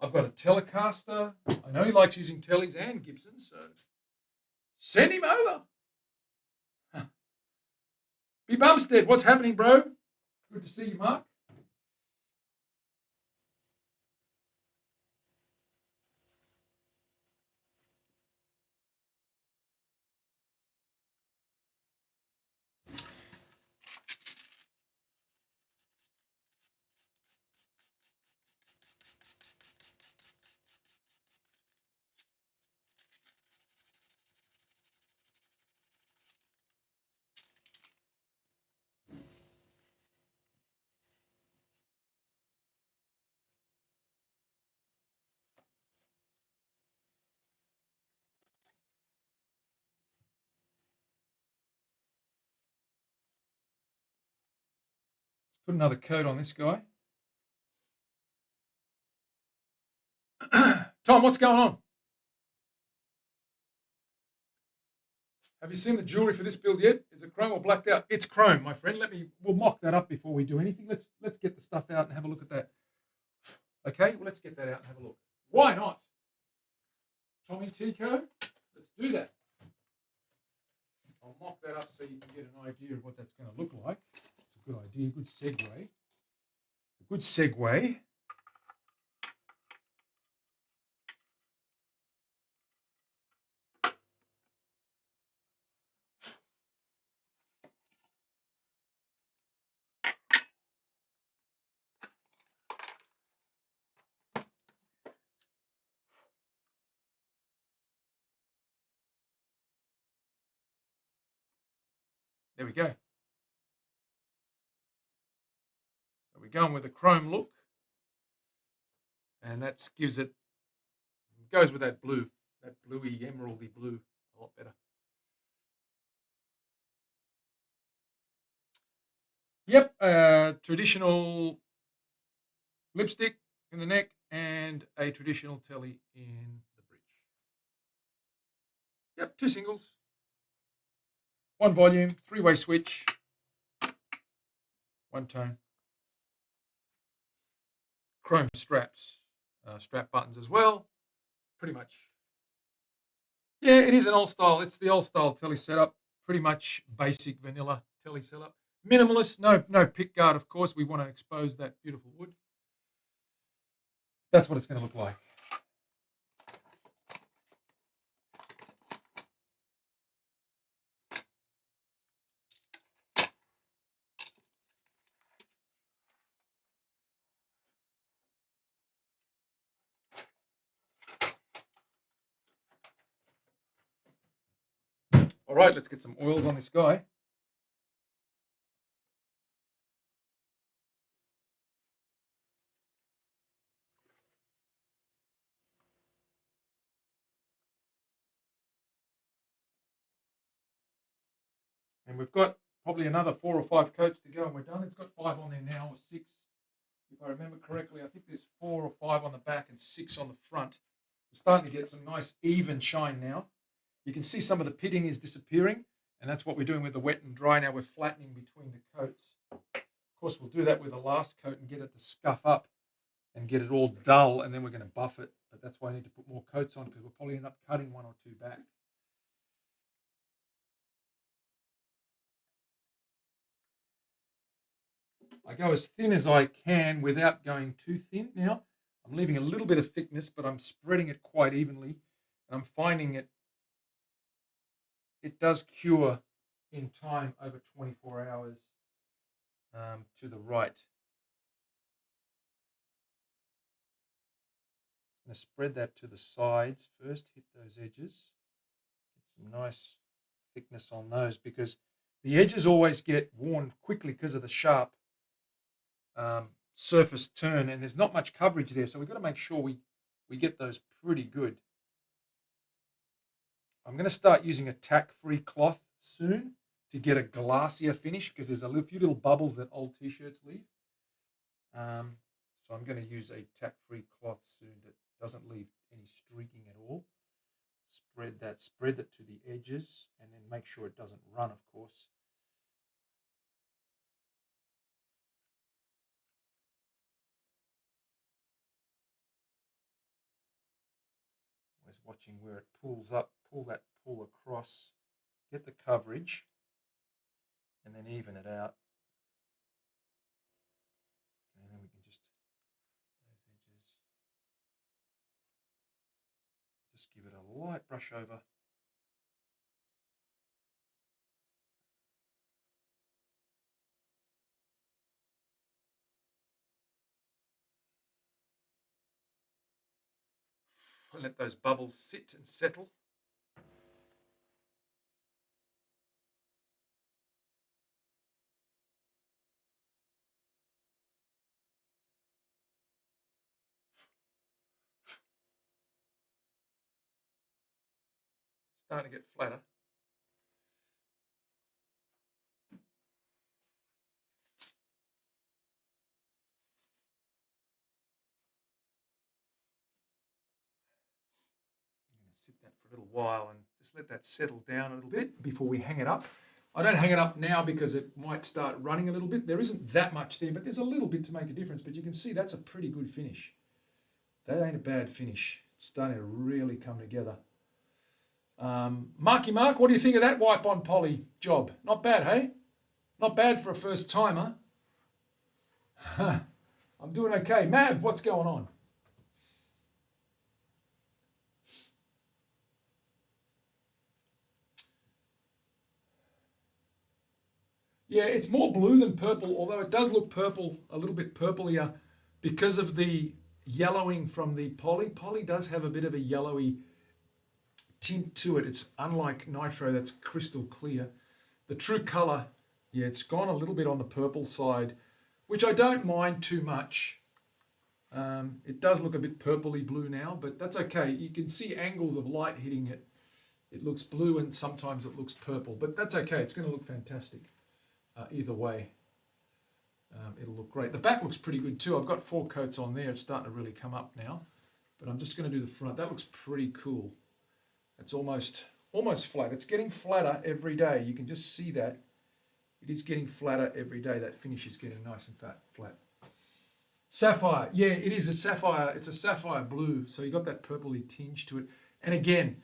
I've got a Telecaster. I know he likes using Tellies and Gibsons, so send him over. B. Bumstead, what's happening, bro? Good to see you, Mark. Put another coat on this guy. Tom, what's going on? Have you seen the jewelry for this build yet? Is it chrome or blacked out? It's chrome, my friend. We'll mock that up before we do anything. Let's get the stuff out and have a look at that. Okay, well, let's get that out and have a look. Why not? Tommy Tico, let's do that. I'll mock that up so you can get an idea of what that's going to look like. It's a good idea, good segue. A good segue. There we go. So we're going with a chrome look. And that gives it, goes with that blue, that bluey, emeraldy blue, a lot better. Yep, traditional lipstick in the neck and a traditional telly in the bridge. Yep, 2 singles, 1 volume, 3-way switch, 1 tone. Chrome straps, strap buttons as well, pretty much. Yeah, it is an old style. It's the old style telly setup, pretty much basic vanilla telly setup. Minimalist, no pick guard, of course. We want to expose that beautiful wood. That's what it's going to look like. All right, let's get some oils on this guy. And we've got probably another 4 or 5 coats to go and we're done. It's got 5 on there now, or 6. If I remember correctly, I think there's 4 or 5 on the back and 6 on the front. We're starting to get some nice even shine now. You can see some of the pitting is disappearing, and that's what we're doing with the wet and dry now. We're flattening between the coats. Of course, we'll do that with the last coat and get it to scuff up and get it all dull, and then we're going to buff it. But that's why I need to put more coats on, because we'll probably end up cutting 1 or 2 back. I go as thin as I can without going too thin now. I'm leaving a little bit of thickness, but I'm spreading it quite evenly. And I'm finding it does cure in time over 24 hours to the right. I'm going to spread that to the sides first, hit those edges, get some nice thickness on those, because the edges always get worn quickly because of the sharp surface turn, and there's not much coverage there, so we've got to make sure we get those pretty good. I'm going to start using a tack-free cloth soon to get a glassier finish, because there's a few little bubbles that old t-shirts leave. So I'm going to use a tack-free cloth soon that doesn't leave any streaking at all. Spread that to the edges, and then make sure it doesn't run, of course. Always watching where it pulls up, pull across, get the coverage, and then even it out. And then we can just those edges. Just give it a light brush over. Let those bubbles sit and settle. Starting to get flatter. Sit that for a little while and just let that settle down a little bit before we hang it up. I don't hang it up now because it might start running a little bit. There isn't that much there, but there's a little bit to make a difference. But you can see that's a pretty good finish. That ain't a bad finish. It's starting to really come together. Marky Mark, what do you think of that wipe on poly job? Not bad, hey? Not bad for a first timer. I'm doing okay. Mav, what's going on? Yeah, it's more blue than purple, although it does look purple, a little bit purplier because of the yellowing from the poly. Poly does have a bit of a yellowy tint to it. It's unlike nitro, that's crystal clear. The true color, yeah, it's gone a little bit on the purple side, which I don't mind too much. It does look a bit purpley blue now, but that's okay. You can see angles of light hitting it. It looks blue and sometimes it looks purple, but that's okay. It's going to look fantastic. Either way, it'll look great. The back looks pretty good too. I've got 4 coats on there. It's starting to really come up now, but I'm just going to do the front. That looks pretty cool. It's almost flat. It's getting flatter every day. You can just see that. It is getting flatter every day. That finish is getting nice and flat. Sapphire. Yeah, it is a sapphire. It's a sapphire blue. So you got that purpley tinge to it. And again,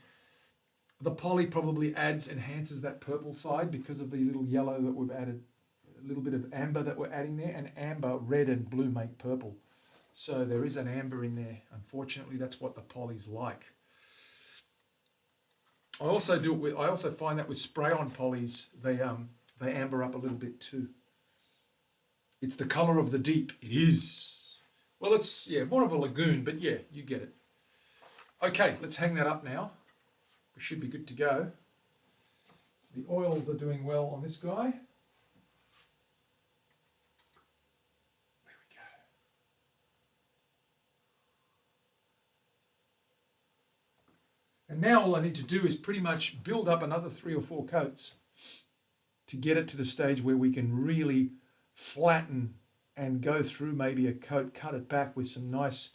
the poly probably enhances that purple side because of the little yellow that we've added, a little bit of amber that we're adding there, and amber, red and blue make purple. So there is an amber in there. Unfortunately, that's what the poly's like. I also find that with spray-on polys, they amber up a little bit too. It's the color of the deep. It is. Well, it's more of a lagoon, but yeah, you get it. Okay, let's hang that up now. We should be good to go. The oils are doing well on this guy. There we go. And now all I need to do is pretty much build up another 3 or 4 coats to get it to the stage where we can really flatten and go through maybe a coat, cut it back with some nice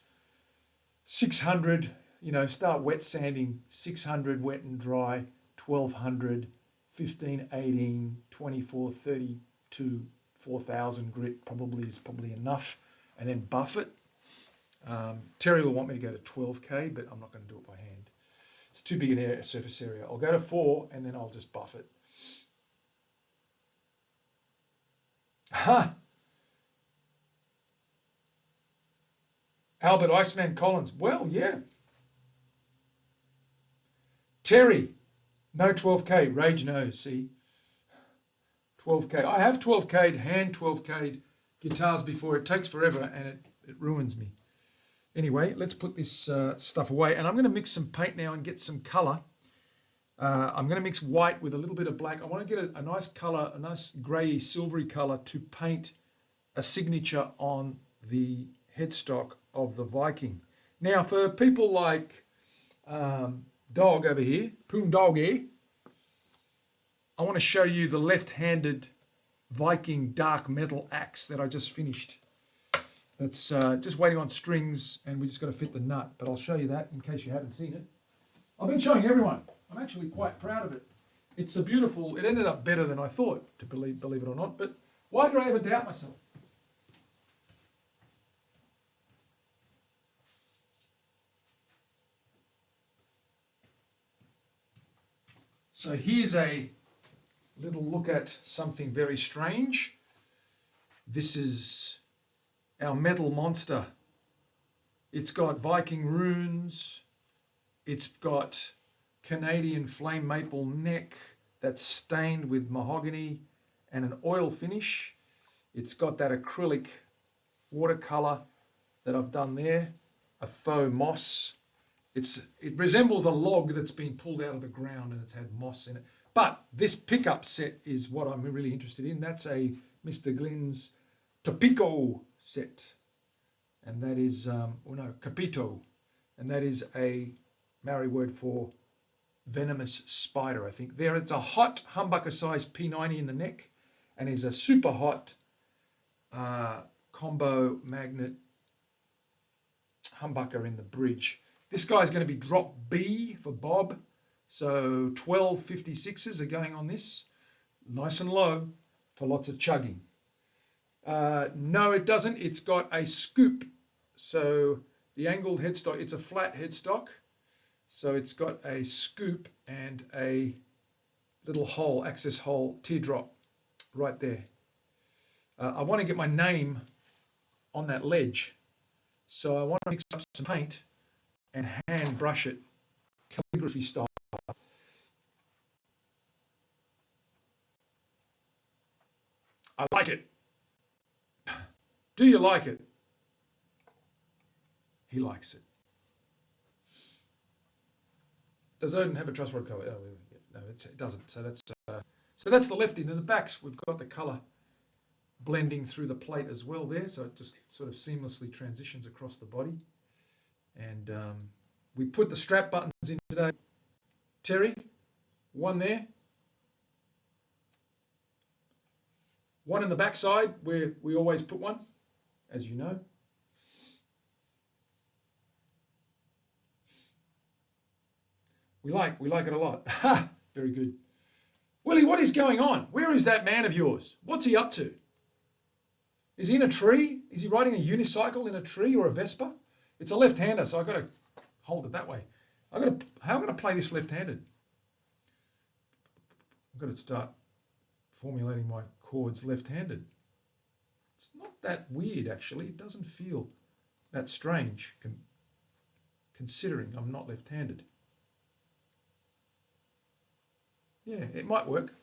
600, start wet sanding, 600 wet and dry, 1200, 15, 18, 24, 32, 4000 grit is probably enough, and then buff it. Terry will want me to go to 12K, but I'm not going to do it by hand. It's too big an surface area. I'll go to 4 and then I'll just buff it. Ha! Albert Iceman Collins. Well, yeah. Terry, no 12K. Rage no, see. 12K. I have 12K'd, hand 12K'd guitars before. It takes forever and it ruins me. Anyway, let's put this stuff away. And I'm going to mix some paint now and get some colour. I'm going to mix white with a little bit of black. I want to get a nice colour, a nice grey, silvery colour to paint a signature on the headstock of the Viking. Now, for people like Dog over here, Poon Doggy, I want to show you the left-handed Viking dark metal axe that I just finished. That's just waiting on strings, and we just got to fit the nut. But I'll show you that in case you haven't seen it. I've been showing everyone. I'm actually quite proud of it. It's a beautiful. It ended up better than I thought, to believe it or not. But why did I ever doubt myself? So here's a little look at something very strange. This is our metal monster. It's got Viking runes. It's got Canadian flame maple neck that's stained with mahogany and an oil finish. It's got that acrylic watercolor that I've done there, a faux moss. It resembles a log that's been pulled out of the ground and it's had moss in it. But this pickup set is what I'm really interested in. That's a Mr. Glynn's Topico set. And that is, Capito. And that is a Maori word for venomous spider, I think. There, it's a hot humbucker size P90 in the neck, and is a super hot combo magnet humbucker in the bridge. This guy's going to be drop B for Bob, so 12 56s are going on this, nice and low for lots of chugging. No, it doesn't. It's got a scoop, so the angled headstock, it's a flat headstock, so it's got a scoop and a little hole, access hole, teardrop right there. I want to get my name on that ledge, so I want to mix up some paint and hand brush it calligraphy style. I like it. Do you like it? He likes it. Does Odin have a truss rod cover? Oh, no, it doesn't. So that's the lefty. In the backs, we've got the colour blending through the plate as well there, so it just sort of seamlessly transitions across the body. And we put the strap buttons in today. Terry, one there. One in the back side where we always put one, as you know. We like it a lot. Ha! Very good. Willie, what is going on? Where is that man of yours? What's he up to? Is he in a tree? Is he riding a unicycle in a tree or a Vespa? It's a left-hander, so I've got to hold it that way. How am I going to play this left-handed? I've got to start formulating my chords left-handed. It's not that weird, actually. It doesn't feel that strange, considering I'm not left-handed. Yeah, it might work.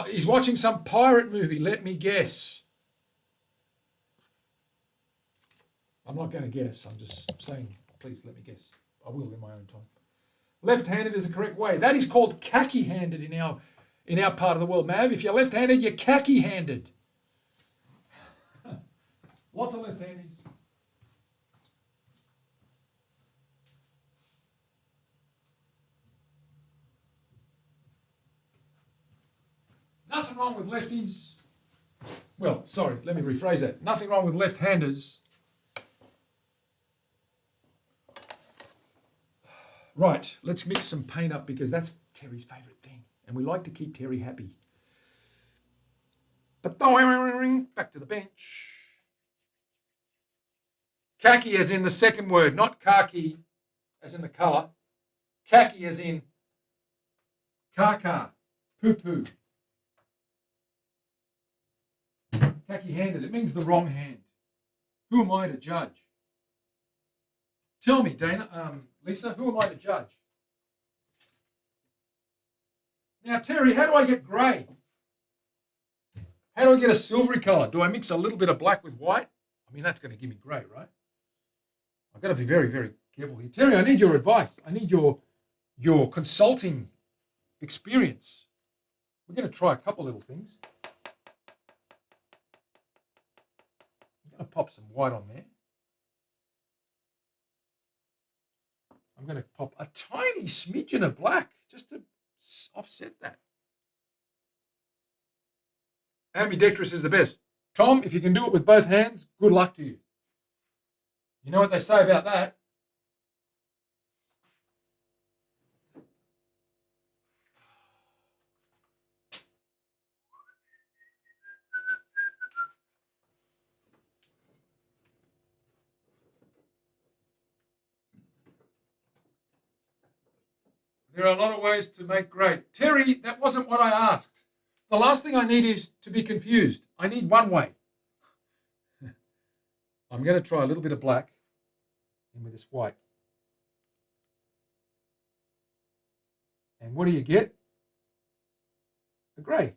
He's watching some pirate movie, let me guess. I'm not going to guess. I'm just saying, please let me guess. I will in my own time. Left-handed is the correct way. That is called khaki-handed in our part of the world, Mav. If you're left-handed, you're khaki-handed. Lots of left-handers. Nothing wrong with lefties. Well, sorry, let me rephrase that. Nothing wrong with left-handers. Right, let's mix some paint up because that's Terry's favourite thing. And we like to keep Terry happy. Back to the bench. Khaki as in the second word, not khaki as in the colour. Khaki as in kaka, poo-poo. Khaki-handed, it means the wrong hand. Who am I to judge? Tell me, Lisa, who am I to judge? Now, Terry, how do I get grey? How do I get a silvery colour? Do I mix a little bit of black with white? I mean, that's going to give me grey, right? I've got to be very, very careful here. Terry, I need your advice. I need your consulting experience. We're going to try a couple little things. I'm going to pop some white on there. I'm going to pop a tiny smidgen of black just to offset that. Ambidextrous is the best. Tom, if you can do it with both hands, good luck to you. You know what they say about that? There are a lot of ways to make grey. Terry, that wasn't what I asked. The last thing I need is to be confused. I need one way. I'm going to try a little bit of black in with this white. And what do you get? A grey.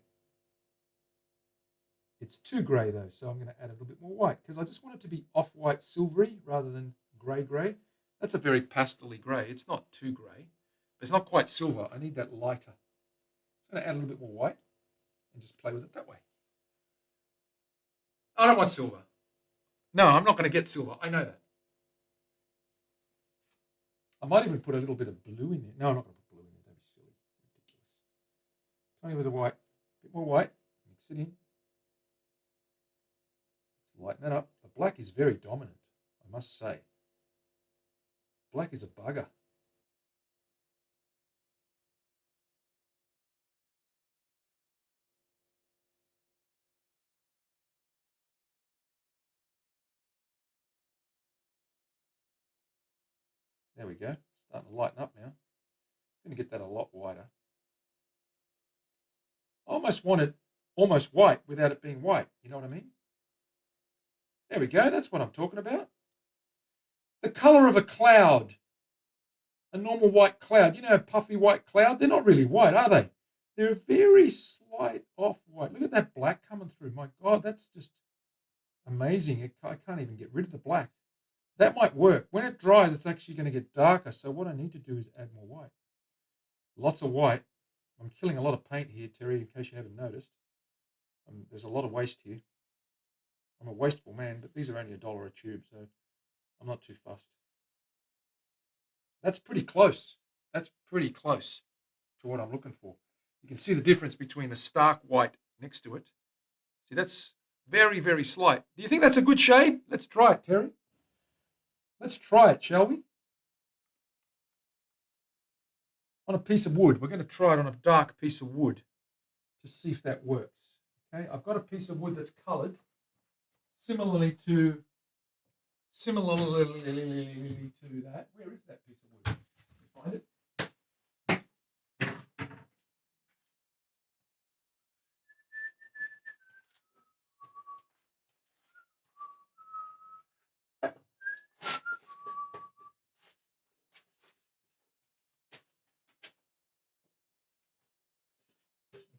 It's too grey though, so I'm going to add a little bit more white because I just want it to be off-white silvery rather than grey. That's a very pastel-y grey. It's not too grey. It's not quite silver. I need that lighter. I'm going to add a little bit more white and just play with it that way. I don't want silver. No, I'm not going to get silver. I know that. I might even put a little bit of blue in there. No, I'm not going to put blue in there. Don't be silly. Ridiculous. Tiny with the white. A bit more white. Mix it in. Let's lighten that up. The black is very dominant, I must say. Black is a bugger. There we go. Starting to lighten up now. I'm going to get that a lot whiter. I almost want it almost white without it being white. You know what I mean? There we go. That's what I'm talking about. The colour of a cloud. A normal white cloud. You know, a puffy white cloud? They're not really white, are they? They're a very slight off-white. Look at that black coming through. My God, that's just amazing. I can't even get rid of the black. That might work. When it dries, it's actually going to get darker. So what I need to do is add more white. Lots of white. I'm killing a lot of paint here, Terry, in case you haven't noticed. There's a lot of waste here. I'm a wasteful man, but these are only $1 a tube, so I'm not too fussed. That's pretty close. That's pretty close to what I'm looking for. You can see the difference between the stark white next to it. See, that's very, very slight. Do you think that's a good shade? Let's try it, Terry. Let's try it, shall we? On a piece of wood. We're going to try it on a dark piece of wood to see if that works. Okay, I've got a piece of wood that's coloured similarly to that. Where is that piece of wood? Can you find it?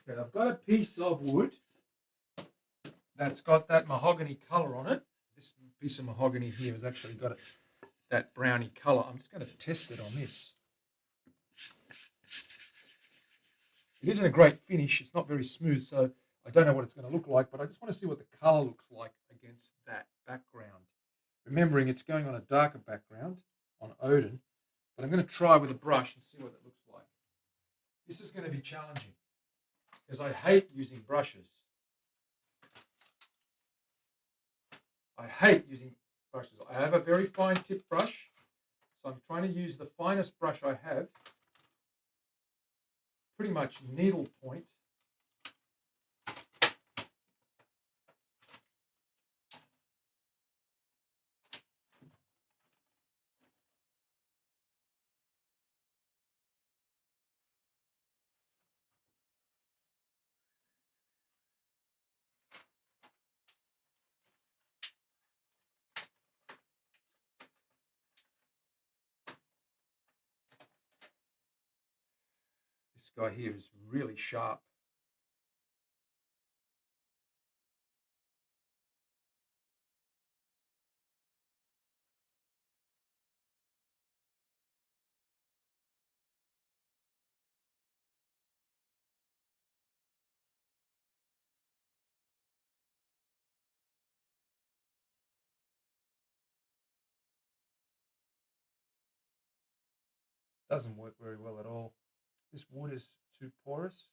Okay, I've got a piece of wood that's got that mahogany colour on it. This piece of mahogany here has actually got that browny colour. I'm just going to test it on this. It isn't a great finish. It's not very smooth, so I don't know what it's going to look like, but I just want to see what the colour looks like against that background. Remembering it's going on a darker background on Odin, but I'm going to try with a brush and see what it looks like. This is going to be challenging because I hate using brushes. I hate using brushes. I have a very fine tip brush, so I'm trying to use the finest brush I have, pretty much needle point. This guy here is really sharp. Doesn't work very well at all. This wood is too porous.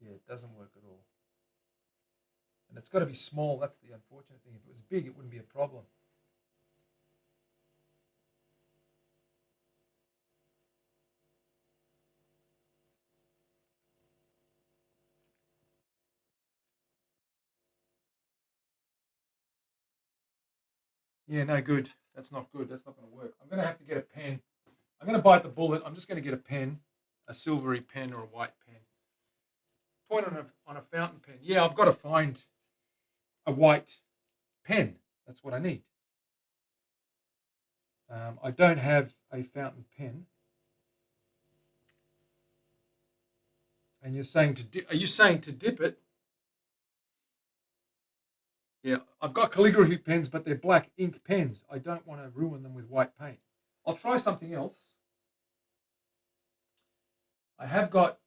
Yeah, it doesn't work at all. And it's got to be small. That's the unfortunate thing. If it was big, it wouldn't be a problem. Yeah, no good. That's not good. That's not going to work. I'm going to have to get a pen. I'm going to bite the bullet. I'm just going to get a pen, a silvery pen or a white pen. Point on a fountain pen. Yeah, I've got to find a white pen. That's what I need. I don't have a fountain pen. And you're saying are you saying to dip it? Yeah, I've got calligraphy pens, but they're black ink pens. I don't want to ruin them with white paint. I'll try something else. I have got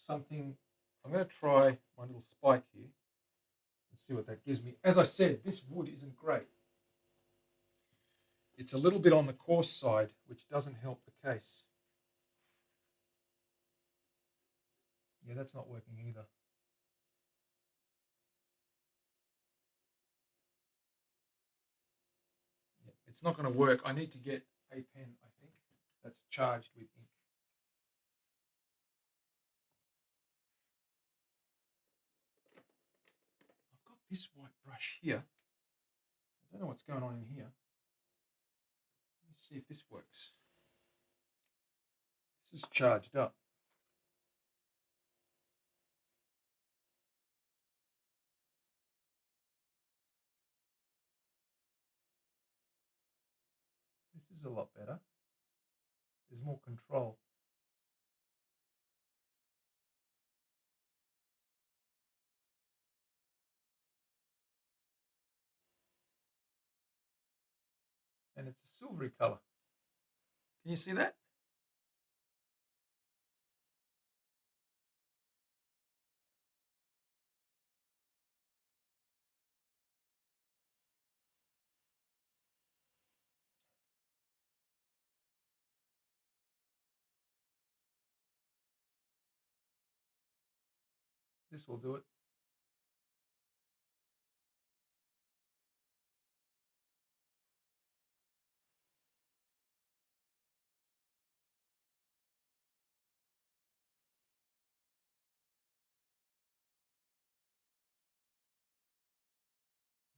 something. I'm going to try my little spike here and see what that gives me. As I said, this wood isn't great. It's a little bit on the coarse side, which doesn't help the case. Yeah, that's not working either. Yeah, it's not going to work. I need to get a pen, I think, that's charged with ink. I've got this white brush here. I don't know what's going on in here. Let's see if this works. This is charged up. This is a lot better. There's more control. And it's a silvery color. Can you see that? This will do it.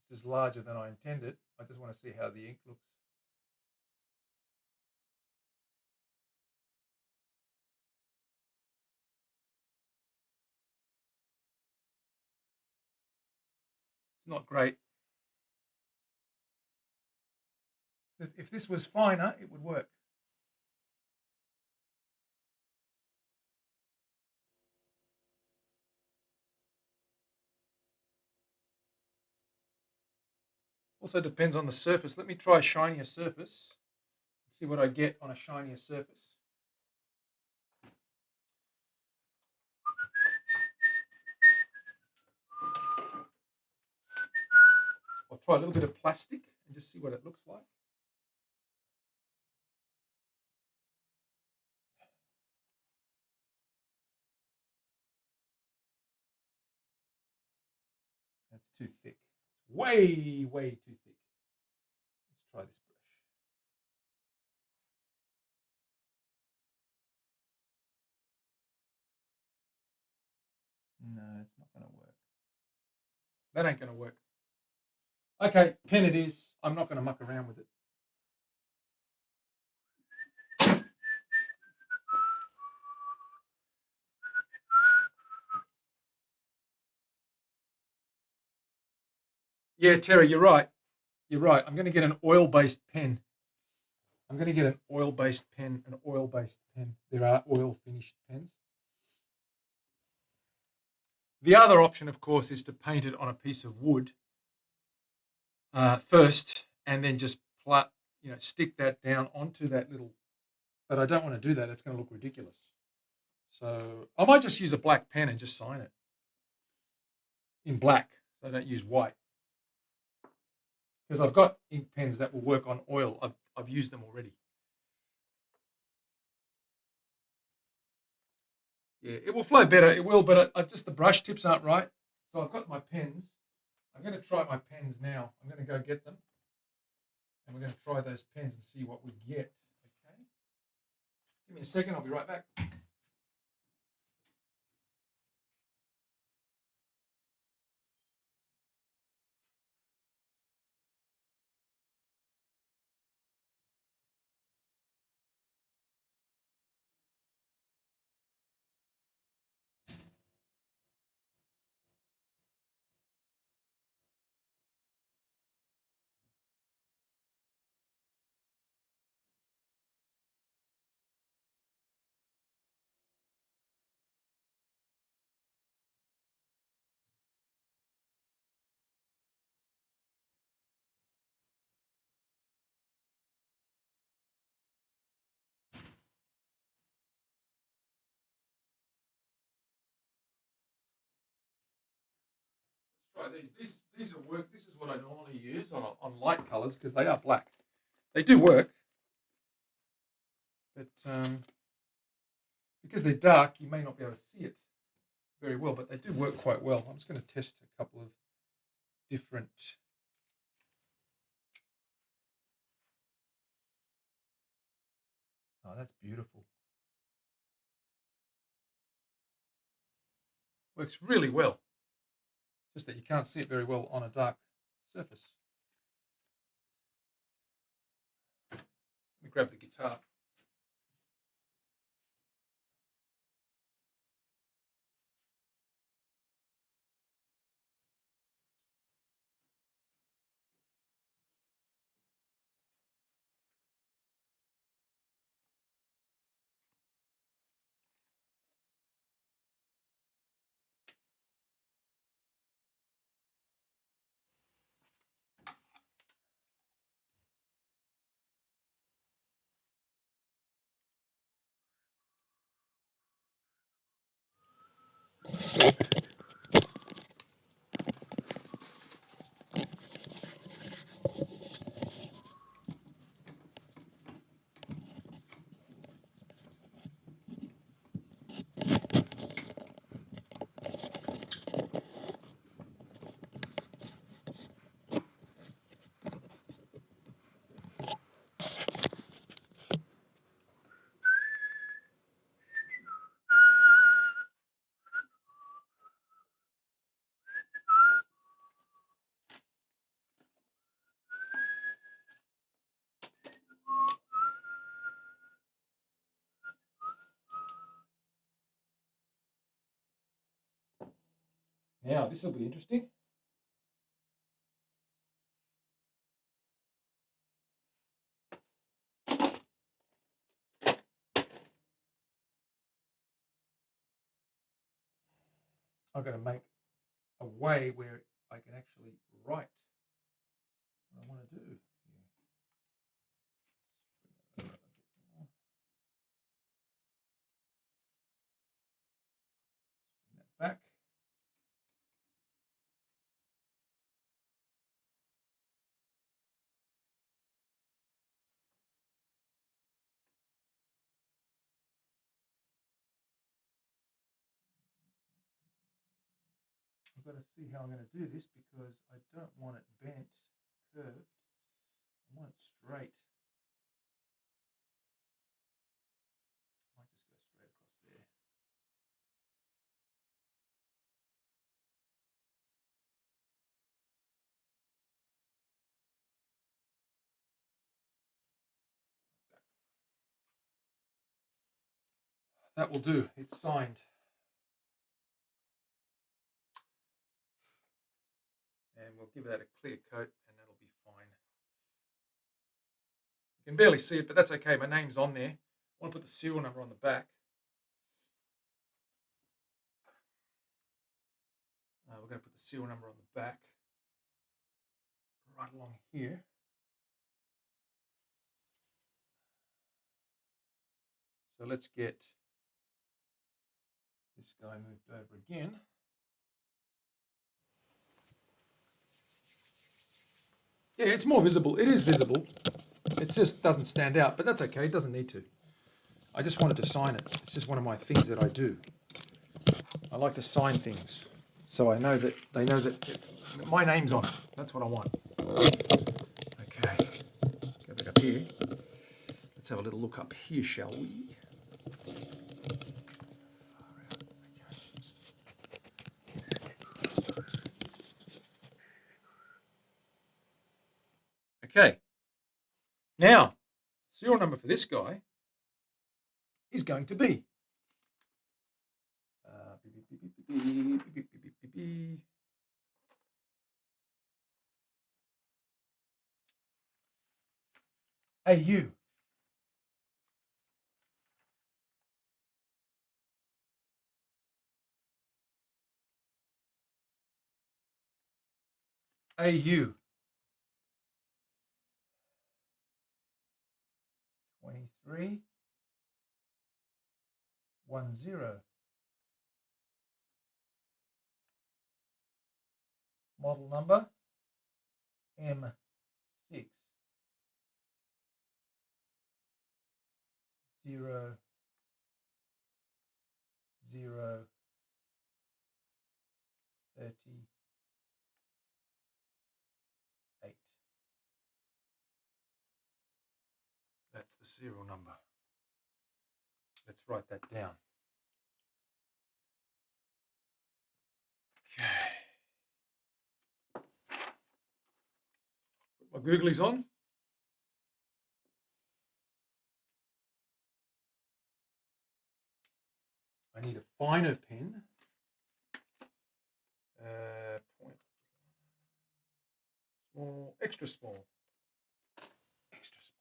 This is larger than I intended. I just want to see how the ink looks. It's not great. If this was finer, it would work. Also depends on the surface. Let me try a shinier surface. See what I get on a shinier surface. I'll try a little bit of plastic and just see what it looks like. That's too thick. It's way, way too thick. Let's try this brush. No, it's not going to work. That ain't going to work. Okay, pen it is. I'm not going to muck around with it. Yeah, Terry, you're right. You're right. I'm going to get an oil-based pen. I'm going to get an oil-based pen, an oil-based pen. There are oil-finished pens. The other option, of course, is to paint it on a piece of wood first, and then just stick that down onto that little. But I don't want to do that. It's going to look ridiculous. So I might just use a black pen and just sign it in black. So I don't use white. Because I've got ink pens that will work on oil. I've used them already. Yeah, it will flow better. It will, but I just the brush tips aren't right. So I've got my pens. I'm going to try my pens now. I'm going to go get them. And we're going to try those pens and see what we get. Okay. Give me a second. I'll be right back. Let's try these. These will work. This is what I normally use on light colors because they are black. They do work. But because they're dark, you may not be able to see it very well, but they do work quite well. I'm just going to test a couple of different. Oh, that's beautiful. Works really well. Just that you can't see it very well on a dark surface. Let me grab the guitar. Now, this will be interesting. I'm going to make a way where I can actually write what I want to do. Bring that back. I've got to see how I'm going to do this because I don't want it bent, curved. I want it straight. I might just go straight across there. That will do. It's signed. And we'll give that a clear coat and that'll be fine. You can barely see it, but that's okay. My name's on there. I want to put the serial number on the back. We're going to put the serial number on the back. Right along here. So let's get This guy moved over again. Yeah, it's more visible. It is visible. It just doesn't stand out, but that's okay. It doesn't need to. I just wanted to sign it. It's just one of my things that I do. I like to sign things, so I know that they know that my name's on it. That's what I want. Okay, go back up here. Let's have a little look up here, shall we? Okay. Now, serial number for this guy is going to be AU. AU 2310. Model number M6 0 0 38. That's the serial number. Let's write that down. Okay. Put my googlies on. I need a finer pen. Point. Small, extra small. Extra small.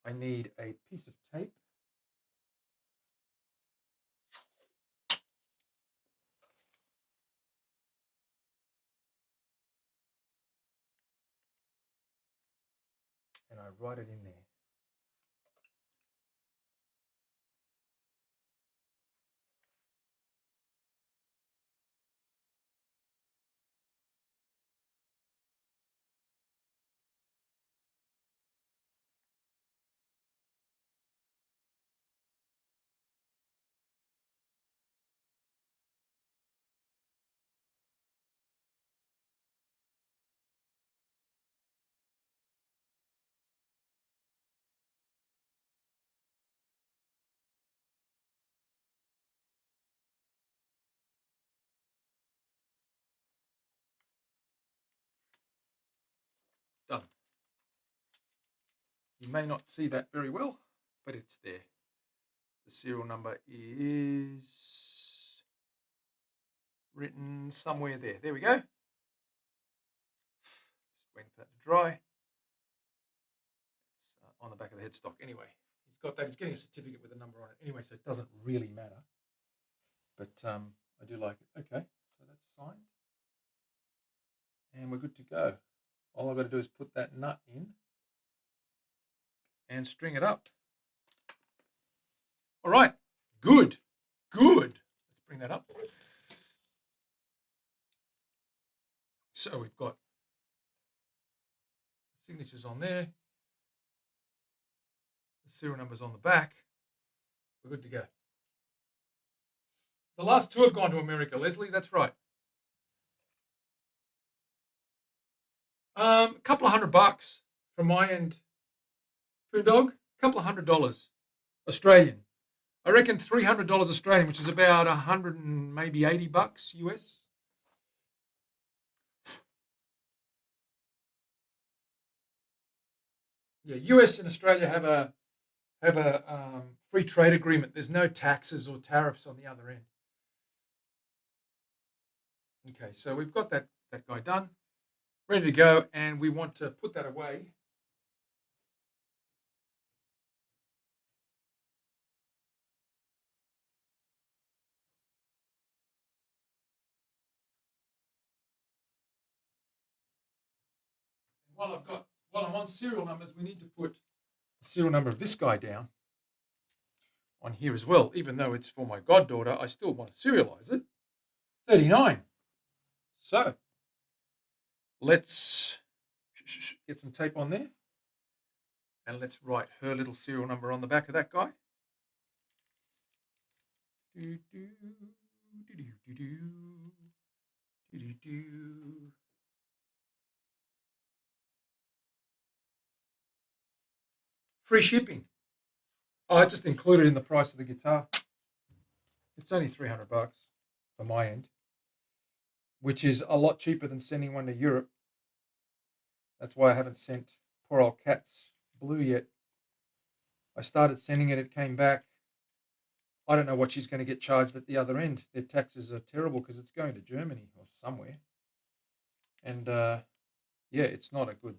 I need a piece of tape. And I write it in there. Done. You may not see that very well, but it's there. The serial number is written somewhere there. There we go. Just waiting for that to dry. It's on the back of the headstock anyway. He's got that. He's getting a certificate with a number on it anyway, so it doesn't really matter. But I do like it. Okay, so that's signed. And we're good to go. All I've got to do is put that nut in and string it up. All right, good, good. Let's bring that up. So we've got signatures on there. The serial number's on the back. We're good to go. The last two have gone to America, Leslie. That's right. A couple of $100 from my end. Food dog, a couple of $100 Australian. I reckon $300 Australian, which is about 100 and maybe $80 US. Yeah, US and Australia have a free trade agreement. There's no taxes or tariffs on the other end. Okay, so we've got that guy done, ready to go, and we want to put that away. While I'm on serial numbers, we need to put the serial number of this guy down on here as well. Even though it's for my goddaughter, I still want to serialize it. 39. So let's get some tape on there. And let's write her little serial number on the back of that guy. Free shipping. Oh, I just included in the price of the guitar. It's only $300 for my end, which is a lot cheaper than sending one to Europe. That's why I haven't sent poor old Cat's Blue yet. I started sending it, it came back. I don't know what she's going to get charged at the other end. Their taxes are terrible because it's going to Germany or somewhere. And yeah, it's not good.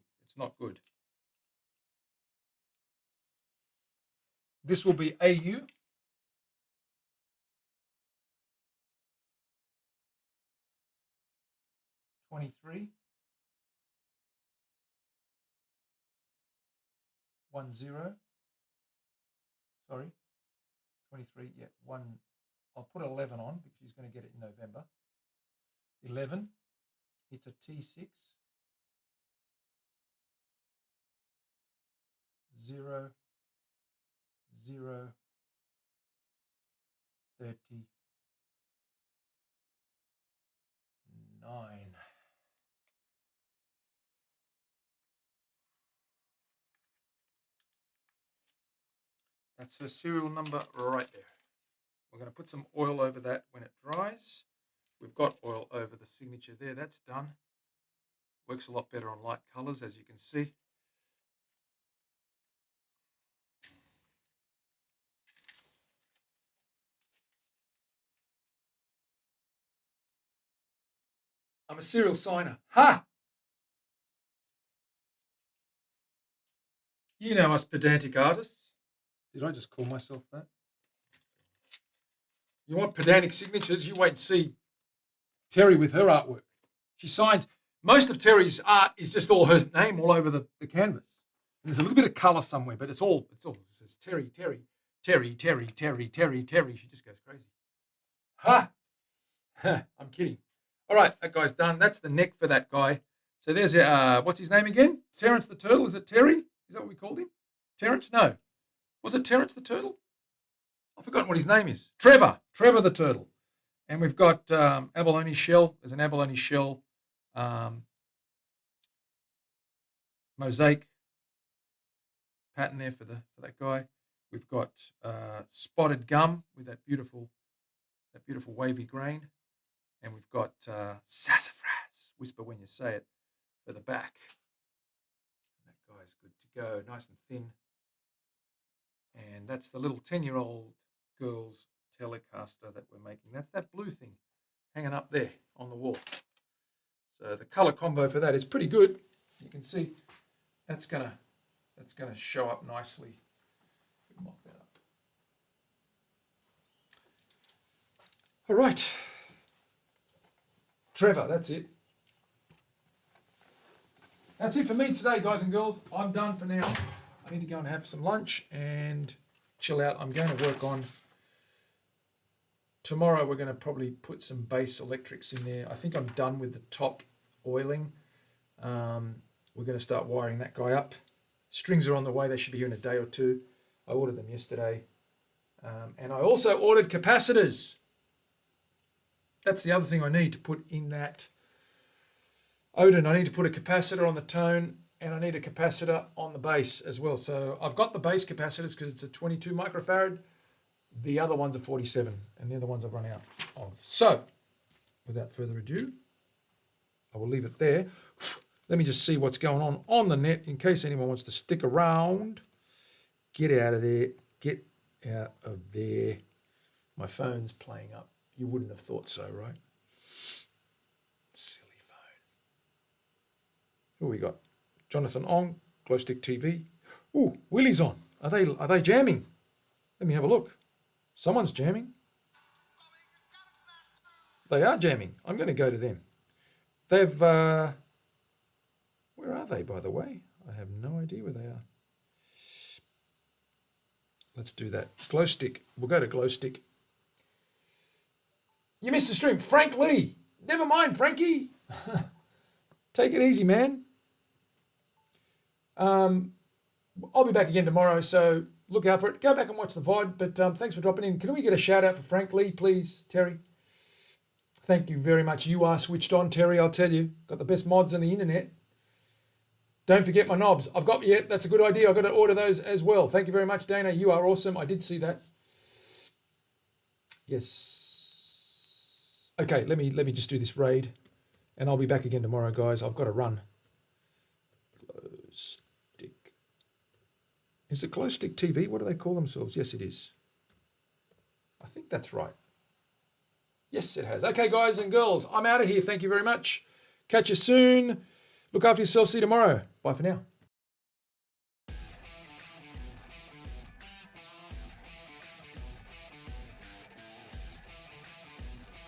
This will be AU. $23. 10. Sorry. 23, yeah, 1. I'll put 11 on because she's going to get it in November. 11. It's a T6. 0, 0, 39. That's her serial number right there. We're going to put some oil over that when it dries. We've got oil over the signature there. That's done. Works a lot better on light colors, as you can see. I'm a serial signer. Ha! You know us pedantic artists. Did I just call myself that? You want pedantic signatures? You wait and see Terry with her artwork. She signs. Most of Terry's art is just all her name all over the canvas. And there's a little bit of color somewhere, but it says Terry, Terry, Terry, Terry, Terry, Terry, Terry. She just goes crazy. Ha! I'm kidding. All right, that guy's done. That's the neck for that guy. So there's what's his name again? Terrence the Turtle. Is it Terry? Is that what we called him? Terrence? No. Was it Terrence the Turtle? I've forgotten what his name is. Trevor the Turtle. And we've got abalone shell. There's an abalone shell mosaic pattern there for that guy. We've got spotted gum with that beautiful wavy grain. And we've got sassafras, whisper when you say it, for the back. And that guy's good to go, nice and thin. And that's the little 10-year-old girl's Telecaster that we're making. That's that blue thing hanging up there on the wall. So the color combo for that is pretty good. You can see that's gonna show up nicely. Mop that up. All right. Trevor, that's it. That's it for me today, guys and girls. I'm done for now. I need to go and have some lunch and chill out. I'm going to work on... Tomorrow we're going to probably put some base electrics in there. I think I'm done with the top oiling. We're going to start wiring that guy up. Strings are on the way. They should be here in a day or two. I ordered them yesterday. And I also ordered capacitors. That's the other thing I need to put in that Odin. I need to put a capacitor on the tone and I need a capacitor on the bass as well. So I've got the bass capacitors because it's a 22 microfarad. The other ones are 47 and the other ones I've run out of. So without further ado, I will leave it there. Let me just see what's going on the net in case anyone wants to stick around. Get out of there. Get out of there. My phone's playing up. You wouldn't have thought so, right? Silly phone. Who we got? Jonathan Ong, Glowstick TV. Ooh, Willie's on. Are they jamming? Let me have a look. Someone's jamming. They are jamming. I'm going to go to them. They've... where are they, by the way? I have no idea where they are. Let's do that. Glow stick. We'll go to glow stick. You missed a stream. Frank Lee. Never mind, Frankie. Take it easy, man. I'll be back again tomorrow, so look out for it. Go back and watch the VOD, but thanks for dropping in. Can we get a shout out for Frank Lee, please, Terry? Thank you very much. You are switched on, Terry, I'll tell you. Got the best mods on the internet. Don't forget my knobs. That's a good idea. I've got to order those as well. Thank you very much, Dana. You are awesome. I did see that. Yes. Okay, let me just do this raid, and I'll be back again tomorrow, guys. I've got to run. Glow stick. Is it Glow Stick TV? What do they call themselves? Yes, it is. I think that's right. Yes, it has. Okay, guys and girls, I'm out of here. Thank you very much. Catch you soon. Look after yourself. See you tomorrow. Bye for now.